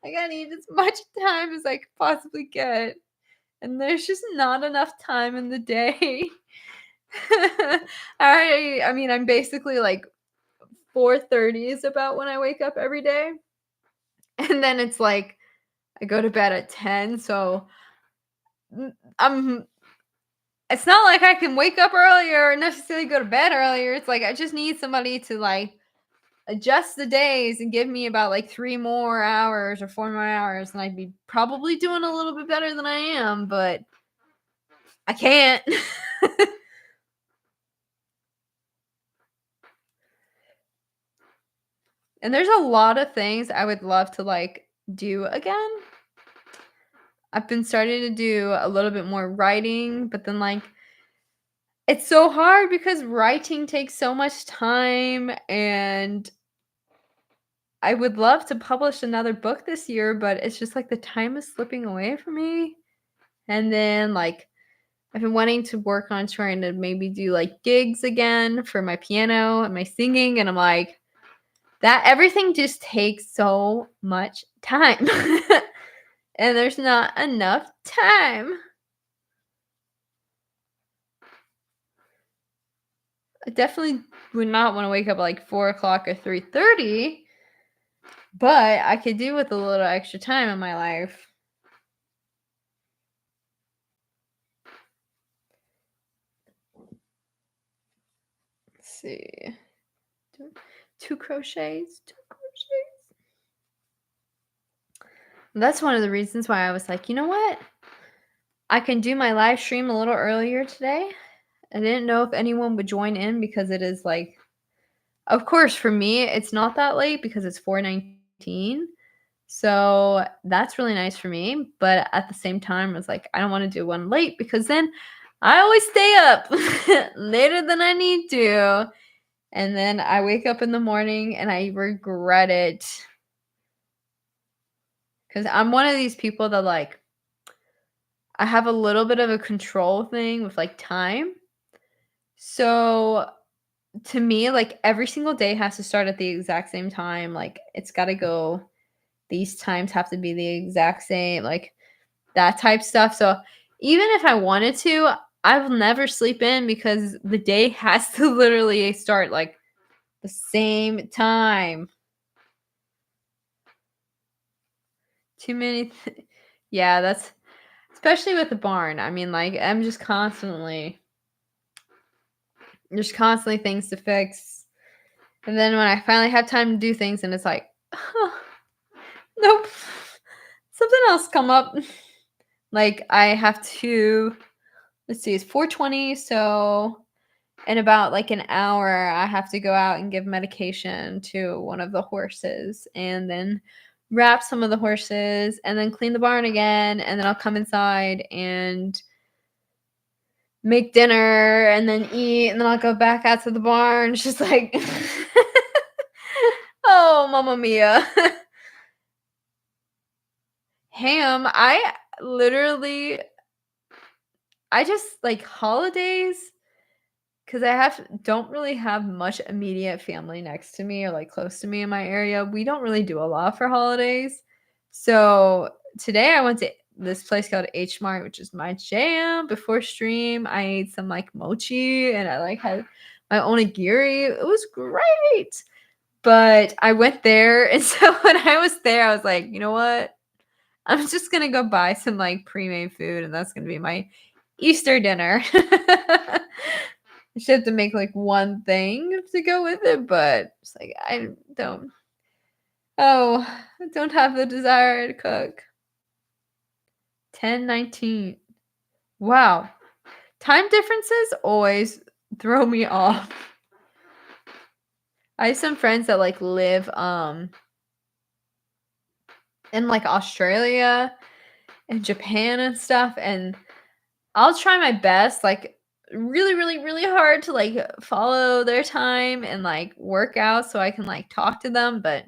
Like, I need as much time as I could possibly get. And there's just not enough time in the day. I mean, I'm basically like 4:30 is about when I wake up every day. And then it's like I go to bed at 10, so I'm it's not like I can wake up earlier or necessarily go to bed earlier. It's like I just need somebody to like adjust the days and give me about like 3 more hours or 4 more hours, and I'd be probably doing a little bit better than I am, but I can't. And there's a lot of things I would love to like do again. I've been starting to do a little bit more writing, but then like it's so hard because writing takes so much time, and I would love to publish another book this year, but it's just like the time is slipping away from me. And then like I've been wanting to work on trying to maybe do like gigs again for my piano and my singing, and I'm like, that everything just takes so much time. And there's not enough time. I definitely would not want to wake up at like 4 o'clock or 3:30, but I could do with a little extra time in my life. Let's see. Two, two crochets. Two crochets. That's one of the reasons why I was like, you know what? I can do my live stream a little earlier today. I didn't know if anyone would join in because it is like, of course, for me, it's not that late because it's 4:19. So that's really nice for me. But at the same time, it's like, I don't want to do one late because then I always stay up later than I need to. And then I wake up in the morning and I regret it. Because I'm one of these people that, like, I have a little bit of a control thing with, like, time. So to me, like, every single day has to start at the exact same time. Like, it's got to go, these times have to be the exact same, like, that type stuff. So even if I wanted to, I will never sleep in because the day has to literally start, like, the same time. Too many yeah, that's especially with the barn. I mean, like, I'm just constantly there's constantly things to fix. And then when I finally have time to do things and it's like, "Huh, nope. Something else come up." Like, I have to let's see, it's 4:20, so in about, like, an hour, I have to go out and give medication to one of the horses and then wrap some of the horses and then clean the barn again, and then I'll come inside and make dinner and then eat, and then I'll go back out to the barn. It's just like, oh, mamma mia. Ham, I literally I just like holidays because I have don't really have much immediate family next to me or like close to me in my area. We don't really do a lot for holidays. So today I went to this place called H Mart, which is my jam. Before stream, I ate some like mochi and I like had my onigiri. It was great. But I went there, and so when I was there, I was like, you know what? I'm just gonna go buy some like pre-made food, and that's gonna be my Easter dinner. I should have to make like one thing to go with it, but it's like I don't. Oh, I don't have the desire to cook. 10:19. Wow, time differences always throw me off. I have some friends that like live in like Australia, in Japan and stuff, and I'll try my best, like, really, really, really hard to, like, follow their time and, like, work out so I can, like, talk to them, but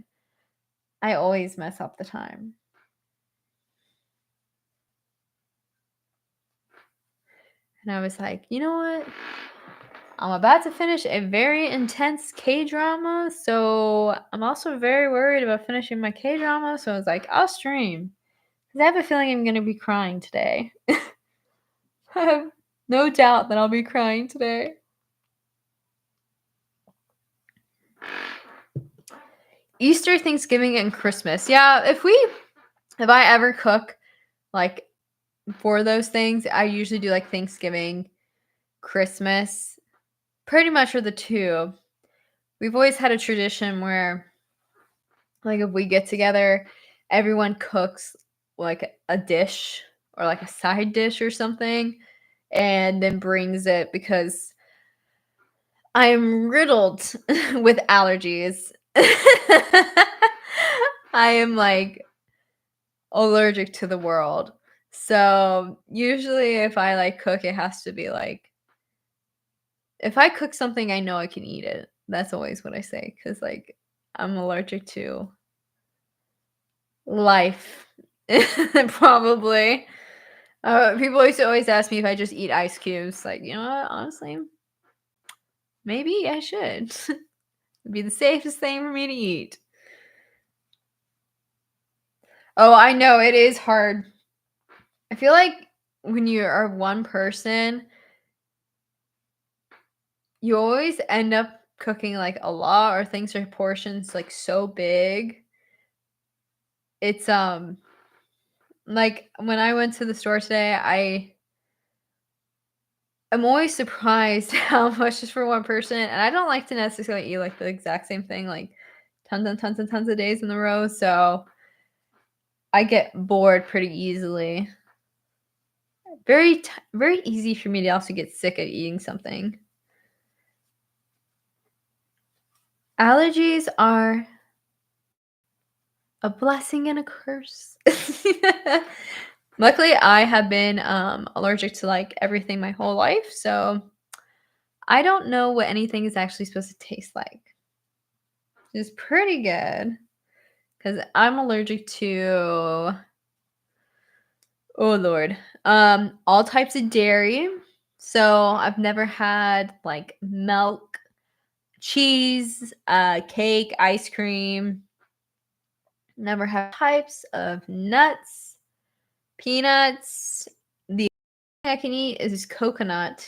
I always mess up the time. And I was like, "You know what? I'm about to finish a very intense K-drama, so I'm also very worried about finishing my K-drama." So I was like, "I'll stream, 'cause I have a feeling I'm gonna be crying today." I have no doubt that I'll be crying today. Easter, Thanksgiving, and Christmas. Yeah, if I ever cook, like, for those things, I usually do, like, Thanksgiving, Christmas, pretty much are the 2. We've always had a tradition where, like, if we get together, everyone cooks, like, a dish or, like, a side dish or something, and then brings it because I am riddled with allergies. I am, like, allergic to the world. So, usually if I, like, cook, it has to be, like if I cook something, I know I can eat it. That's always what I say because, like, I'm allergic to life. Probably. People used to always ask me if I just eat ice cubes. Like, you know what? Honestly, maybe I should. It'd be the safest thing for me to eat. Oh, I know it is hard. I feel like when you are one person, you always end up cooking, like, a lot or things are portions, like, so big. It's, like, when I went to the store today, I'm always surprised how much is for one person, and I don't like to necessarily eat, like, the exact same thing, like, tons and tons and tons of days in a row, so I get bored pretty easily. Very easy for me to also get sick of eating something. Allergies are a blessing and a curse. Luckily, I have been, allergic to, like, everything my whole life, so I don't know what anything is actually supposed to taste like. It's pretty good because 'cause I'm allergic to oh lord, all types of dairy. So, I've never had, like, milk, cheese, cake, ice cream. Never had types of nuts, peanuts. The only thing I can eat is coconut,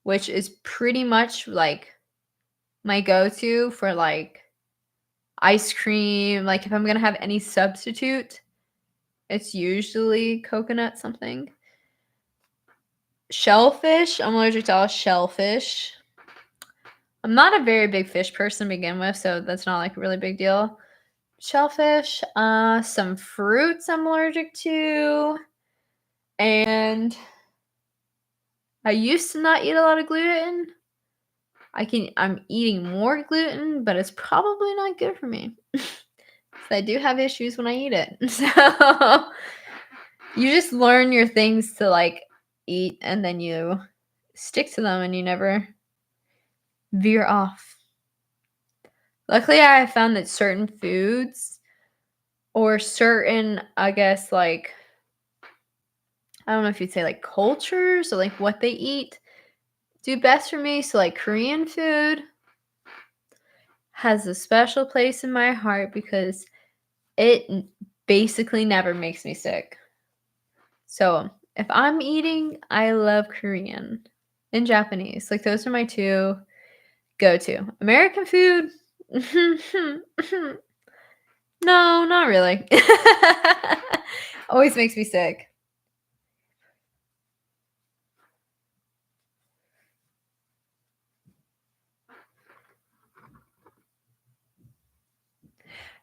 which is pretty much, like, my go-to for, like, ice cream, like, if I'm gonna have any substitute, it's usually coconut something. Shellfish, I'm allergic to all shellfish. I'm not a very big fish person to begin with, so that's not, like, a really big deal. Shellfish, some fruits I'm allergic to, and I used to not eat a lot of gluten. I'm eating more gluten, but it's probably not good for me. 'Cause I do have issues when I eat it. So, you just learn your things to, like, eat, and then you stick to them, and you never veer off. Luckily, I have found that certain foods or certain, I guess, like, I don't know if you'd say, like, cultures or, like, what they eat do best for me. So, like, Korean food has a special place in my heart because it basically never makes me sick. So, if I'm eating, I love Korean and Japanese. Like, those are my 2 go-to. American food? No, not really. Always makes me sick.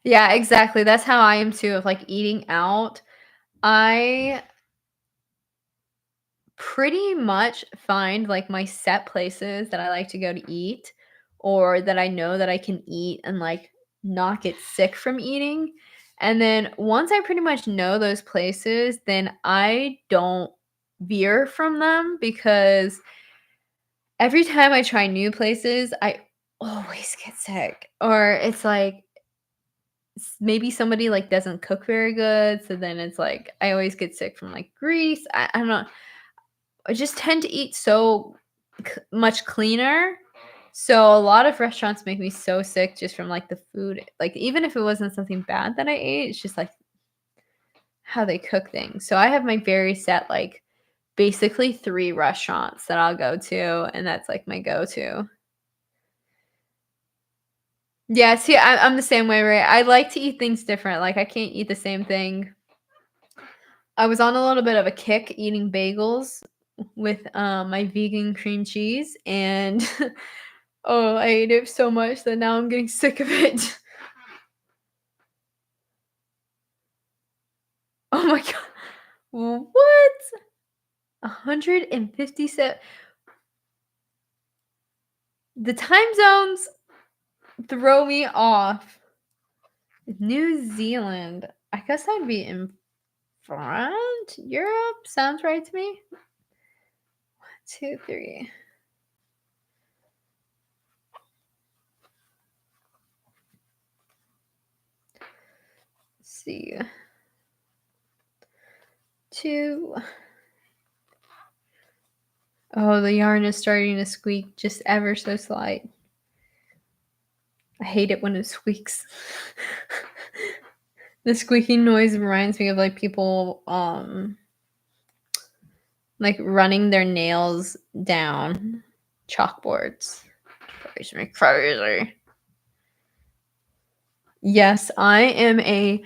Yeah, exactly. That's how I am too of, like, eating out. I pretty much find, like, my set places that I like to go to eat or that I know that I can eat and, like, not get sick from eating, And then once I pretty much know those places, then I don't veer from them because every time I try new places, I always get sick. Or it's like maybe somebody like doesn't cook very good, so then it's like I always get sick from like grease. I don't know. I just tend to eat so much cleaner. So a lot of restaurants make me so sick just from like the food. Like even if it wasn't something bad that I ate, it's just like how they cook things. So I have my very set like basically 3 restaurants that I'll go to, and that's like my go-to. Yeah, see, I'm the same way, right? I like to eat things different. Like I can't eat the same thing. I was on a little bit of a kick eating bagels with my vegan cream cheese, and oh, I ate it so much that now I'm getting sick of it. Oh my god. What? 157. The time zones throw me off. New Zealand. I guess I'd be in front. Europe sounds right to me. 2, 3. See. 2. Oh, the yarn is starting to squeak just ever so slight. I hate it when it squeaks. The squeaking noise reminds me of like people like running their nails down chalkboards. Drives me crazy. Yes, I am a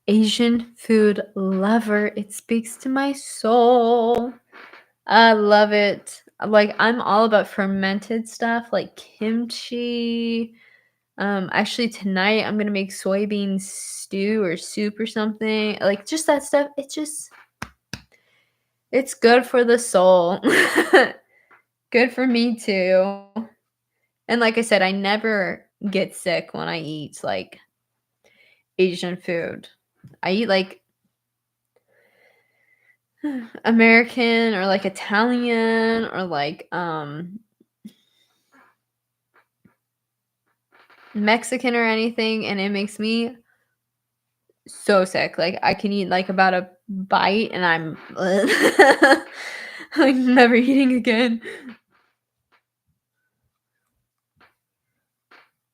Asian food lover. It speaks to my soul. I love it. Like I'm all about fermented stuff like kimchi. Actually tonight I'm gonna make soybean stew or soup or something. Like just that stuff. It's good for the soul. Good for me too. And like I said, I never get sick when I eat like Asian food. I eat like American or like Italian or like Mexican or anything, and it makes me so sick. Like I can eat like about a bite and I'm I'm never eating again.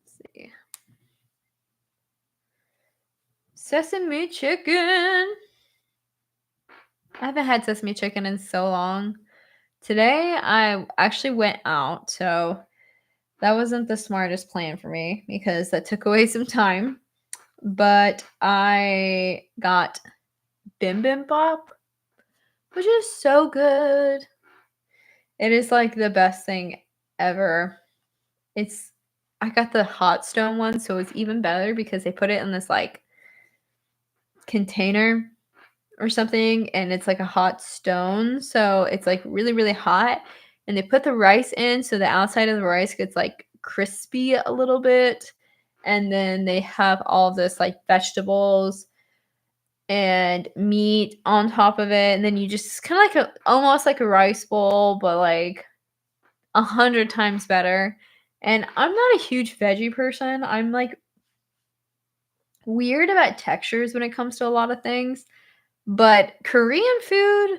Let's see. Sesame chicken. I haven't had sesame chicken in so long. Today I actually went out, so that wasn't the smartest plan for me because that took away some time. But I got bibimbap, which is so good. It is like the best thing ever. It's I got the hot stone one, so it's even better because they put it in this like container or something, and it's like a hot stone, so it's like really really hot, and they put the rice in so the outside of the rice gets like crispy a little bit, and then they have all of this like vegetables and meat on top of it, and then you just kind of like a almost like a rice bowl, but like 100 times better. And I'm not a huge veggie person. I'm like weird about textures when it comes to a lot of things, but Korean food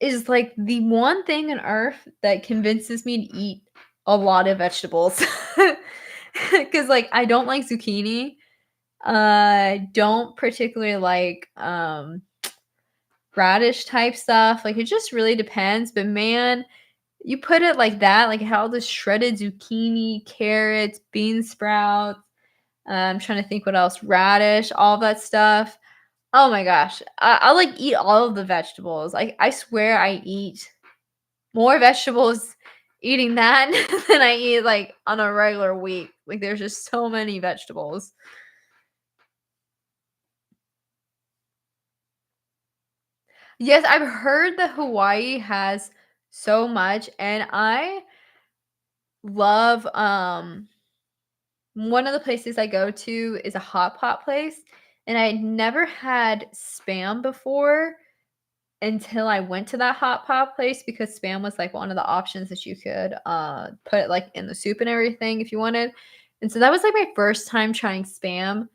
is like the one thing on earth that convinces me to eat a lot of vegetables. Cuz like I don't like zucchini. Don't particularly like radish type stuff. Like it just really depends, but man, you put it like that, like how the shredded zucchini, carrots, bean sprouts, I'm trying to think what else, radish, all that stuff. Oh my gosh. I like eat all of the vegetables. Like I swear I eat more vegetables eating that than I eat like on a regular week. Like there's just so many vegetables. Yes, I've heard that Hawaii has so much, and I love One of the places I go to is a hot pot place, and I had never had Spam before until I went to that hot pot place because Spam was, like, one of the options that you could, put, like, in the soup and everything if you wanted, and so that was, like, my first time trying Spam,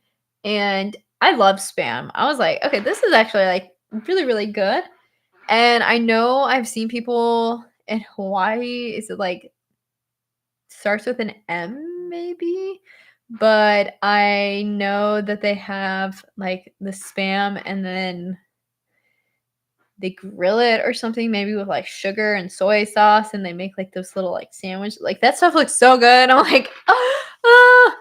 and I love Spam. I was like, "Okay, this is actually, like, really, really good," and I know I've seen people in Hawaii, is it, like, starts with an M maybe? But I know that they have, like, the Spam and then they grill it or something, maybe with, like, sugar and soy sauce, and they make, like, those little, like, sandwich like, that stuff looks so good. I'm like, "Ah."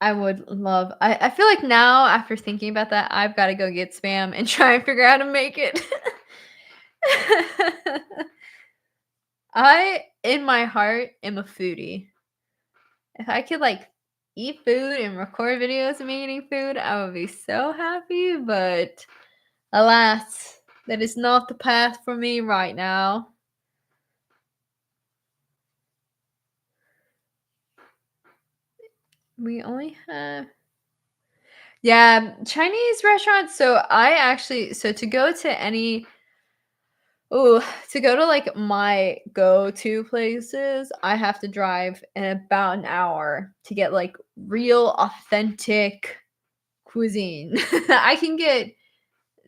I would love I feel like now after thinking about that, I've gotta go get Spam and try and figure out how to make it. I, in my heart, am a foodie. If I could, like, eat food and record videos of me eating food, I would be so happy, but alas, that is not the path for me right now. We only have Yeah, Chinese restaurants, so I actually so to go to any ooh, to go to, like, my go-to places, I have to drive in about an hour to get, like, real authentic cuisine. I can get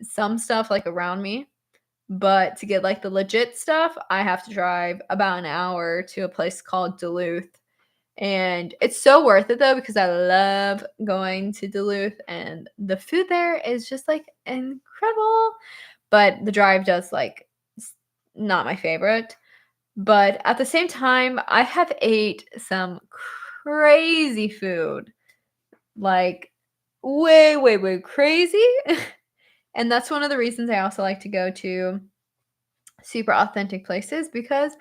some stuff, like, around me, but to get, like, the legit stuff, I have to drive about an hour to a place called Duluth, and it's so worth it, though, because I love going to Duluth, and the food there is just, like, incredible, but the drive does, like s not my favorite, but at the same time, I have ate some crazy food, like, way, way, way crazy, and that's one of the reasons I also like to go to super authentic places because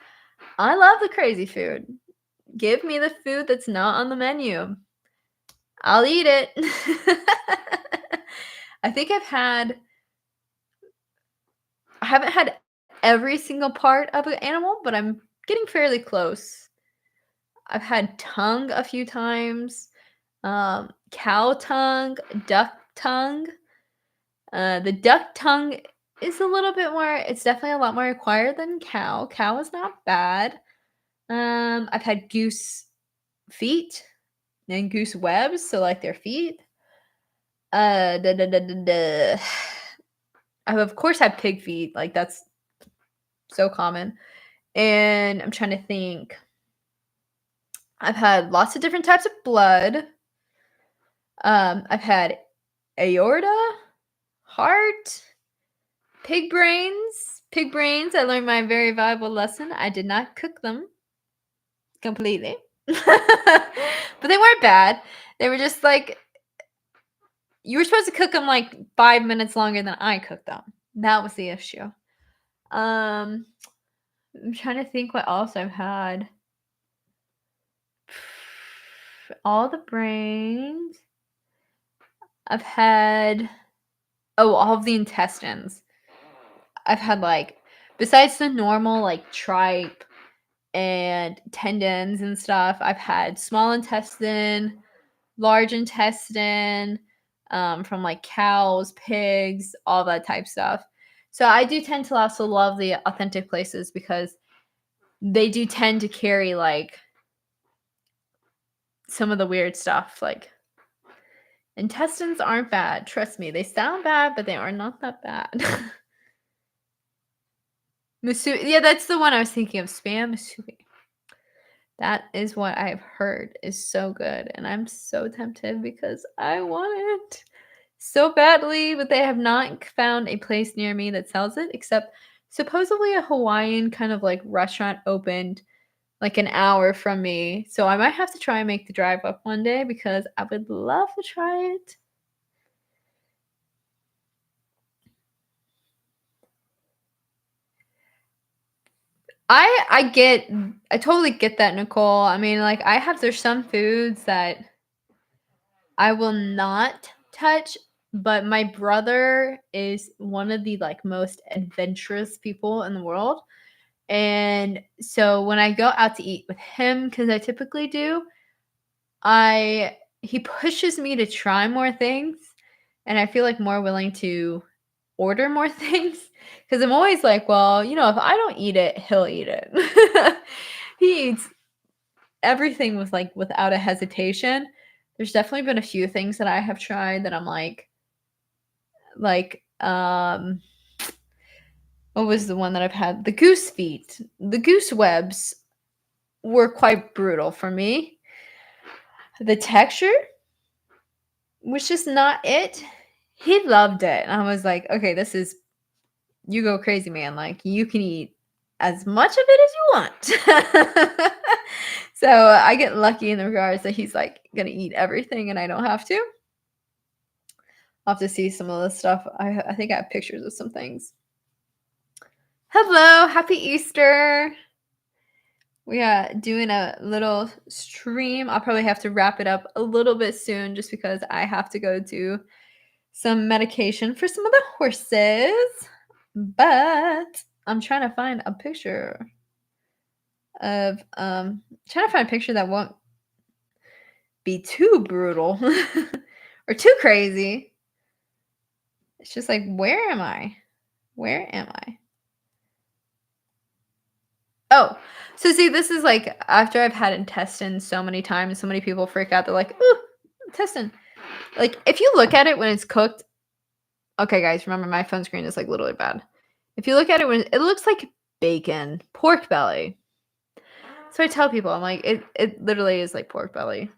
I love the crazy food. Give me the food that's not on the menu. I'll eat it. I think I haven't had every single part of an animal, but I'm getting fairly close. I've had tongue a few times, cow tongue, duck tongue. The duck tongue is a little bit more it's definitely a lot more acquired than cow. Cow is not bad. I've had goose feet and goose webs, so, like, their feet. Da, da, da, da, da. I've, of course, had pig feet, like, that's so common, and I'm trying to think. I've had lots of different types of blood. I've had aorta, heart, pig brains. Pig brains, I learned my very valuable lesson. I did not cook them completely. But they weren't bad. They were just like you were supposed to cook them like 5 minutes longer than I cooked them. That was the issue. Um, I'm trying to think what else I've had. All the brains. I've had all of the intestines. I've had, like besides the normal, like, tripe and tendons and stuff, I've had small intestine, large intestine, from, like, cows, pigs, all that type stuff. So I do tend to also love the authentic places because they do tend to carry, like, some of the weird stuff, like, intestines aren't bad, trust me, they sound bad, but they are not that bad. Yeah, that's the one I was thinking of, Spam musubi. That is what I've heard is so good, and I'm so tempted because I want it so badly, but they have not found a place near me that sells it, except supposedly a Hawaiian kind of, like, restaurant opened, like, an hour from me, so I might have to try and make the drive up one day because I would love to try it. I totally get that, Nicole. I mean, like, there's some foods that I will not touch, but my brother is one of the, like, most adventurous people in the world, And so when I go out to eat with him, because I typically do, I he pushes me to try more things, and I feel like more willing to order more things because I'm always like, well, if I don't eat it, he'll eat it. He eats everything with without a hesitation. There's definitely been a few things that I have tried that I'm like what was the one that I've had? The goose feet. The goose webs were quite brutal for me. The texture was just not it. He loved it. And I was like, okay, you go crazy, man. Like, you can eat as much of it as you want. So I get lucky in the regards that he's like gonna eat everything and I don't have to. I'll have to see some of the stuff. I think I have pictures of some things. Hello, happy Easter. We are doing a little stream. I'll probably have to wrap it up a little bit soon just because I have to go do some medication for some of the horses. But I'm trying to find a picture of trying to find a picture that won't be too brutal or too crazy. It's just like, where am I? Where am I? Oh, so see, this is like after I've had intestines so many times, so many people freak out. They're like, ooh, intestine. Like, if you look at it when it's cooked, okay, guys, remember my phone screen is like literally bad. If you look at it when it looks like bacon, pork belly. So I tell people, I'm like, it literally is like pork belly.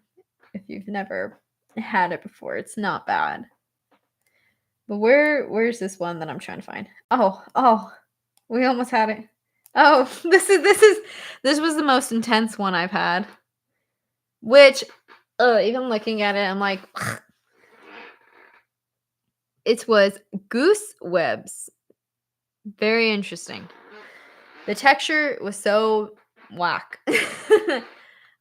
If you've never had it before, it's not bad. But where's this one that I'm trying to find? Oh, we almost had it. Oh, this was the most intense one I've had. Which, even looking at it, I'm like, it was goose webs. Very interesting. The texture was so whack.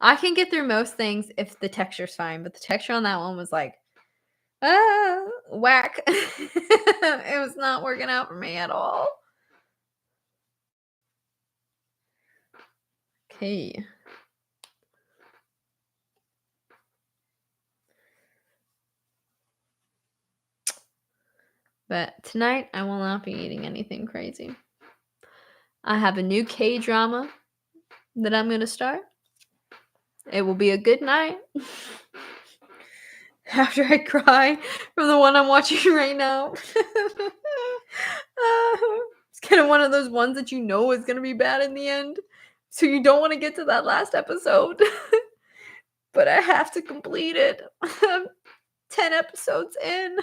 I can get through most things if the texture's fine, but the texture on that one was like, whack. It was not working out for me at all. Okay. But tonight, I will not be eating anything crazy. I have a new K-drama that I'm going to start. It will be a good night. After I cry from the one I'm watching right now. It's kind of one of those ones that you know is going to be bad in the end. So you don't want to get to that last episode. But I have to complete it. I'm 10 episodes in.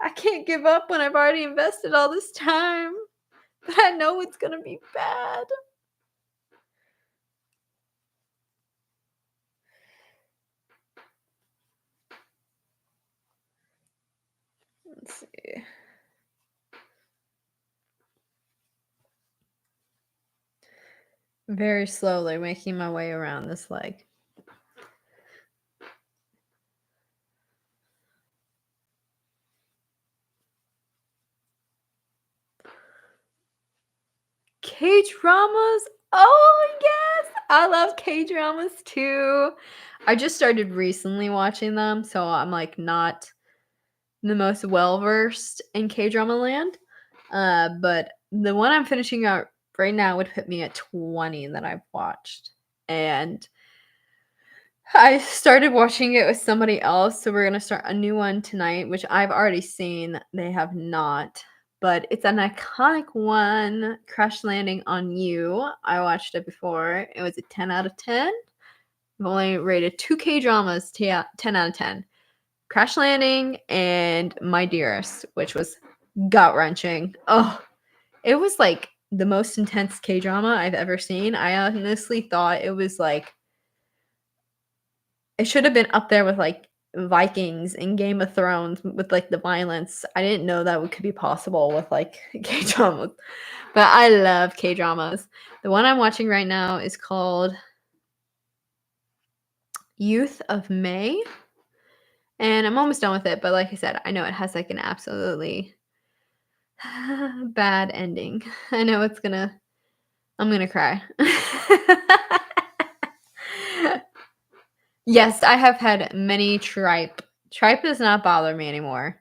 I can't give up when I've already invested all this time. But I know it's going to be bad. Let's see. Very slowly making my way around this leg. K-dramas? Oh, yes! I love K-dramas too. I just started recently watching them, so I'm like not the most well-versed in K-drama land. But the one I'm finishing out right now would put me at 20 that I've watched. And I started watching it with somebody else, so we're gonna start a new one tonight, which I've already seen. They have not, but it's an iconic one. Crash Landing on You. I watched it before. It was a 10 out of 10. I've only rated 2 K-dramas 10 out of 10. Crash Landing and My Dearest, which was gut-wrenching. Oh, it was like the most intense K-drama I've ever seen. I honestly thought it was like it should have been up there with like Vikings and Game of Thrones with like the violence. I didn't know that could be possible with like K-dramas. But I love K-dramas. The one I'm watching right now is called Youth of May. And I'm almost done with it, but like I said, I know it has like an absolutely bad ending. I know it's gonna I'm gonna cry. Yes, I have had many tripe. Tripe does not bother me anymore.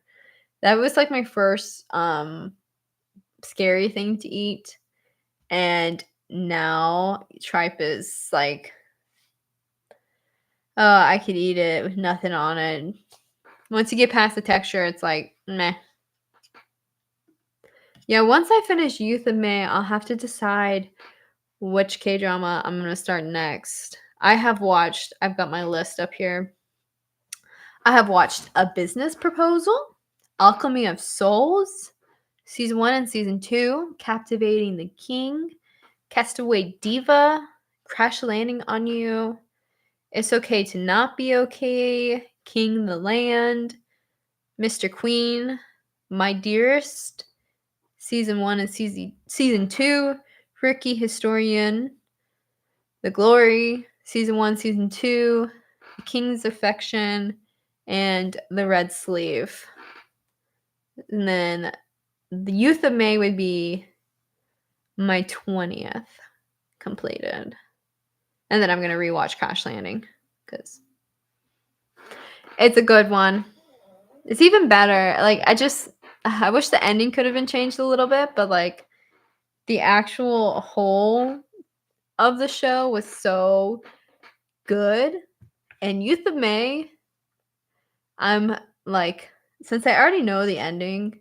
That was like my first scary thing to eat, and now tripe is like, oh, I could eat it with nothing on it. Once you get past the texture, it's like meh. Yeah, once I finish Youth of May, I'll have to decide which K drama I'm gonna start next. I've got my list up here. I have watched A Business Proposal, Alchemy of Souls, Season 1 and Season 2, Captivating the King, Castaway Diva, Crash Landing on You, It's Okay to Not Be Okay, King the Land, Mr. Queen, My Dearest, Season 1 and Season 2, Ricky Historian, The Glory, Season 1, Season 2, The King's Affection, and The Red Sleeve. And then the Youth of May would be my 20th completed. And then I'm going to rewatch Crash Landing because it's a good one. It's even better. Like, I wish the ending could have been changed a little bit, but like the actual whole of the show was so good. And Youth of May, I'm like, since I already know the ending,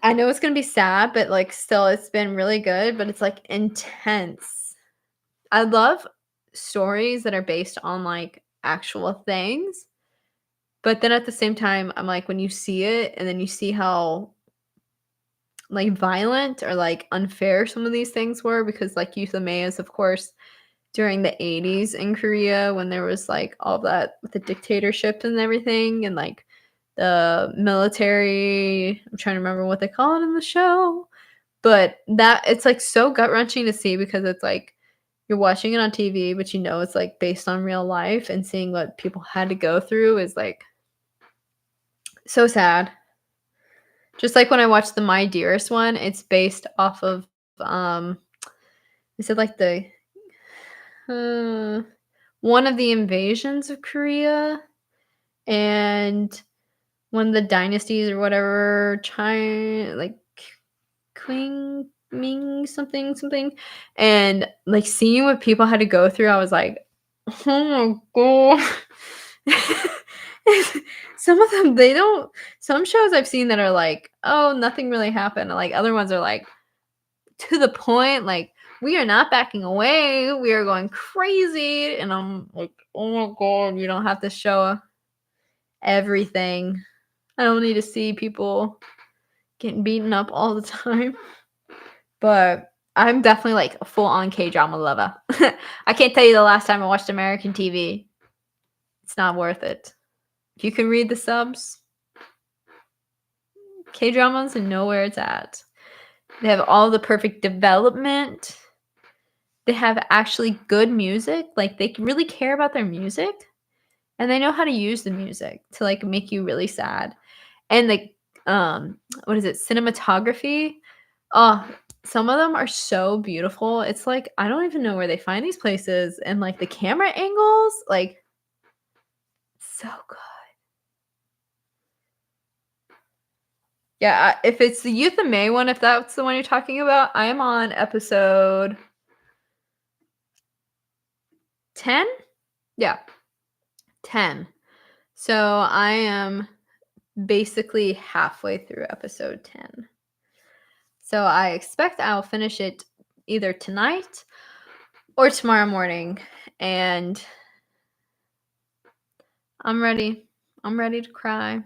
I know it's gonna be sad, but like still it's been really good, but it's like intense. I love stories that are based on like actual things. But then at the same time, I'm like, when you see it and then you see how like violent or like unfair some of these things were, because like Youth of May is of course during the 80s in Korea when there was like all that with the dictatorship and everything, and like the military, I'm trying to remember what they call it in the show, but that it's like so gut-wrenching to see because it's like you're watching it on TV, but you know it's like based on real life, and seeing what people had to go through is like so sad. Just like when I watched the My Dearest one, it's based off of is it like the one of the invasions of Korea, and one of the dynasties or whatever, China, like Qing Ming something something, and like seeing what people had to go through, I was like, oh my god. Some of them, they don't. Some shows I've seen that are like, oh, nothing really happened. Like other ones are like to the point, like we are not backing away. We are going crazy, and I'm like, oh my god, you don't have to show everything. I don't need to see people getting beaten up all the time. But I'm definitely like a full on K drama lover. I can't tell you the last time I watched American TV. It's not worth it. If you can read the subs, K dramas know where it's at. They have all the perfect development. They have actually good music. Like they really care about their music, and they know how to use the music to like make you really sad. And like what is it? Cinematography. Oh, some of them are so beautiful. It's like I don't even know where they find these places, and like the camera angles, like so good. Yeah, if it's the Youth of May one, if that's the one you're talking about, I'm on episode 10? Yeah, 10. So I am basically halfway through episode 10. So I expect I'll finish it either tonight or tomorrow morning, and I'm ready. I'm ready to cry.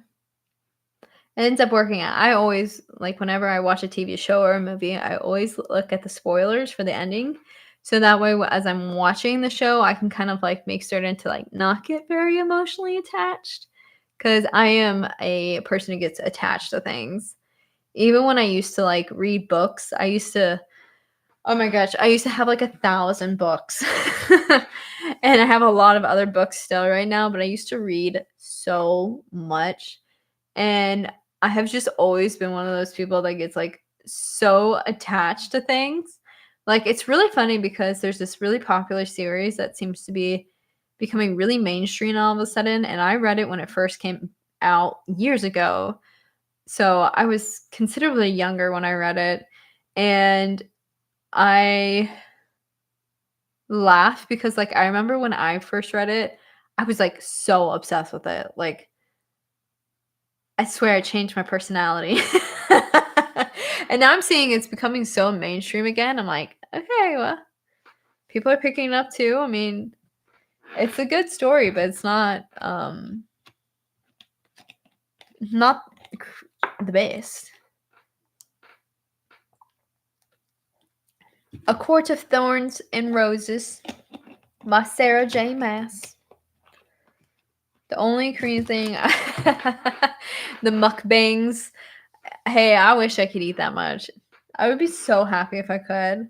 It ends up working out. I always like whenever I watch a TV show or a movie, I always look at the spoilers for the ending. So that way as I'm watching the show, I can kind of like make certain to like not get very emotionally attached, cuz I am a person who gets attached to things. Even when I used to like read books, I used to, oh my gosh, I used to have like 1,000 books. And I have a lot of other books still right now, but I used to read so much. And I have just always been one of those people that gets like so attached to things. Like, it's really funny because there's this really popular series that seems to be becoming really mainstream all of a sudden, and I read it when it first came out years ago. So I was considerably younger when I read it, and I laughed because, like, I remember when I first read it, I was, like, so obsessed with it. Like, I swear it changed my personality. And now I'm seeing it's becoming so mainstream again. I'm like, okay, well, people are picking it up too. I mean, it's a good story, but it's not the best. A Court of Thorns and Roses by Sarah J. Maas. The only Korean thing, the mukbangs. Hey, I wish I could eat that much. I would be so happy if I could.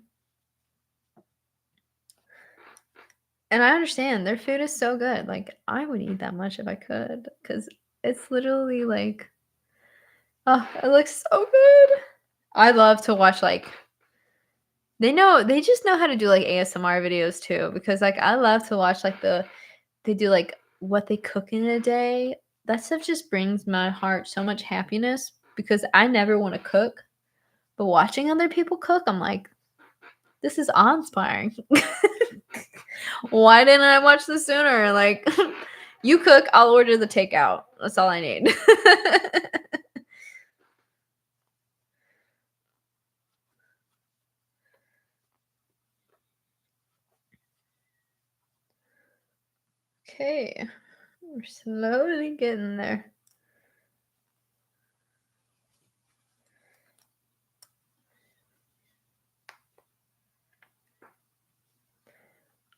And I understand their food is so good. Like, I would eat that much if I could, because it's literally like, oh, it looks so good. I love to watch, like, they just know how to do, like, ASMR videos too, because, like, I love to watch, like, they do, like, what they cook in a day. That stuff just brings my heart so much happiness because I never wanna cook, but watching other people cook, I'm like, "This is awe-inspiring." Why didn't I watch this sooner? Like, you cook, I'll order the takeout. That's all I need. Okay. We're slowly getting there.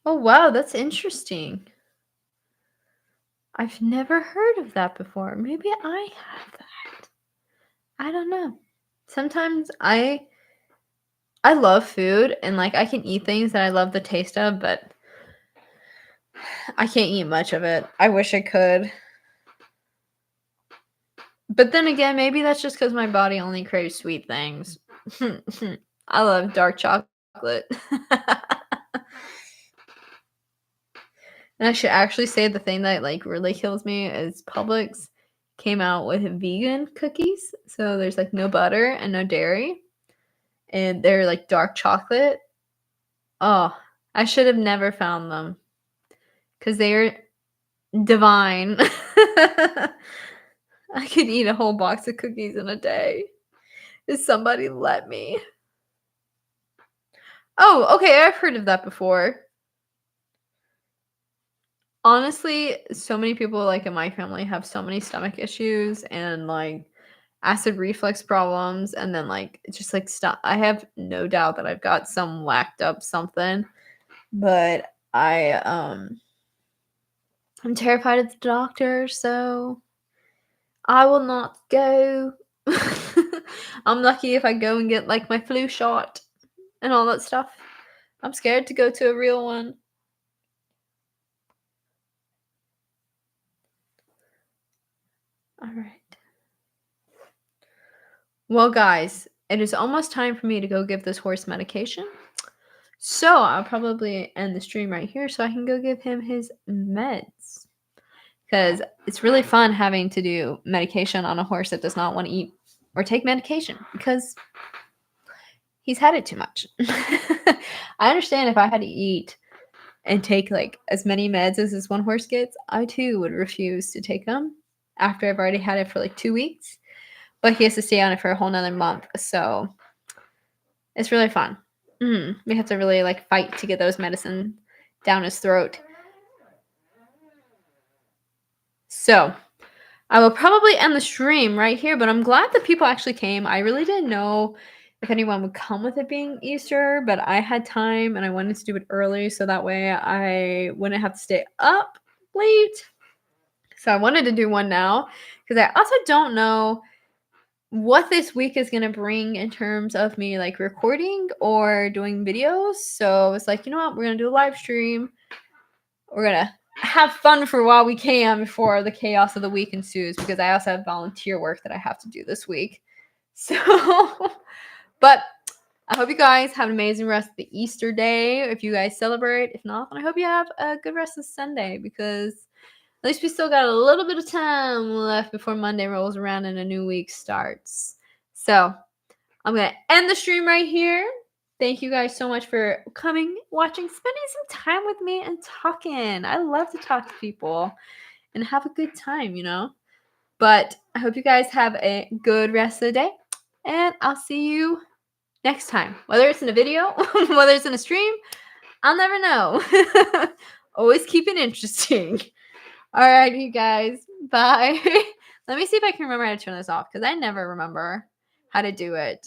Oh, wow, that's interesting. I've never heard of that before. Maybe I have that. I don't know. Sometimes I love food and, like, I can eat things that I love the taste of, but I can't eat much of it. I wish I could. But then again, maybe that's just because my body only craves sweet things. I love dark chocolate. And I should actually say the thing that, like, really kills me is Publix came out with vegan cookies. So there's, like, no butter and no dairy, and they're, like, dark chocolate. Oh, I should have never found them because 'cause they're divine. I could eat a whole box of cookies in a day. If somebody let me. Oh, okay, I've heard of that before. Honestly, so many people, like, in my family have so many stomach issues and, like, acid reflux problems, and then, like, just, like, stuff. I have no doubt that I've got some whacked up something, but I'm terrified of the doctor, so I will not go. I'm lucky if I go and get, like, my flu shot and all that stuff. I'm scared to go to a real one. Alright. Well, guys, it is almost time for me to go give this horse medication. So I'll probably end the stream right here so I can go give him his meds. Because it's really fun having to do medication on a horse that does not want to eat or take medication because he's had it too much. I understand if I had to eat and take, like, as many meds as this one horse gets, I too would refuse to take them after I've already had it for like 2 weeks. But he has to stay on it for a whole nother month. So it's really fun. We have to really, like, fight to get those medicine down his throat. So I will probably end the stream right here, but I'm glad that people actually came. I really didn't know if anyone would come with it being Easter, but I had time and I wanted to do it early so that way I wouldn't have to stay up late. So I wanted to do one now because I also don't know what this week is going to bring in terms of me, like, recording or doing videos. So it's like, you know what? We're going to do a live stream. We're going to have fun for while we can before the chaos of the week ensues because I also have volunteer work that I have to do this week. So, but I hope you guys have an amazing rest of the Easter day if you guys celebrate. If not, then I hope you have a good rest of Sunday because at least we still got a little bit of time left before Monday rolls around and a new week starts. So I'm going to end the stream right here. Thank you guys so much for coming, watching, spending some time with me and talking. I love to talk to people and have a good time, you know? But I hope you guys have a good rest of the day, and I'll see you next time. Whether it's in a video, whether it's in a stream, I'll never know. Always keep it interesting. All right, you guys. Bye. Let me see if I can remember how to turn this off because I never remember how to do it.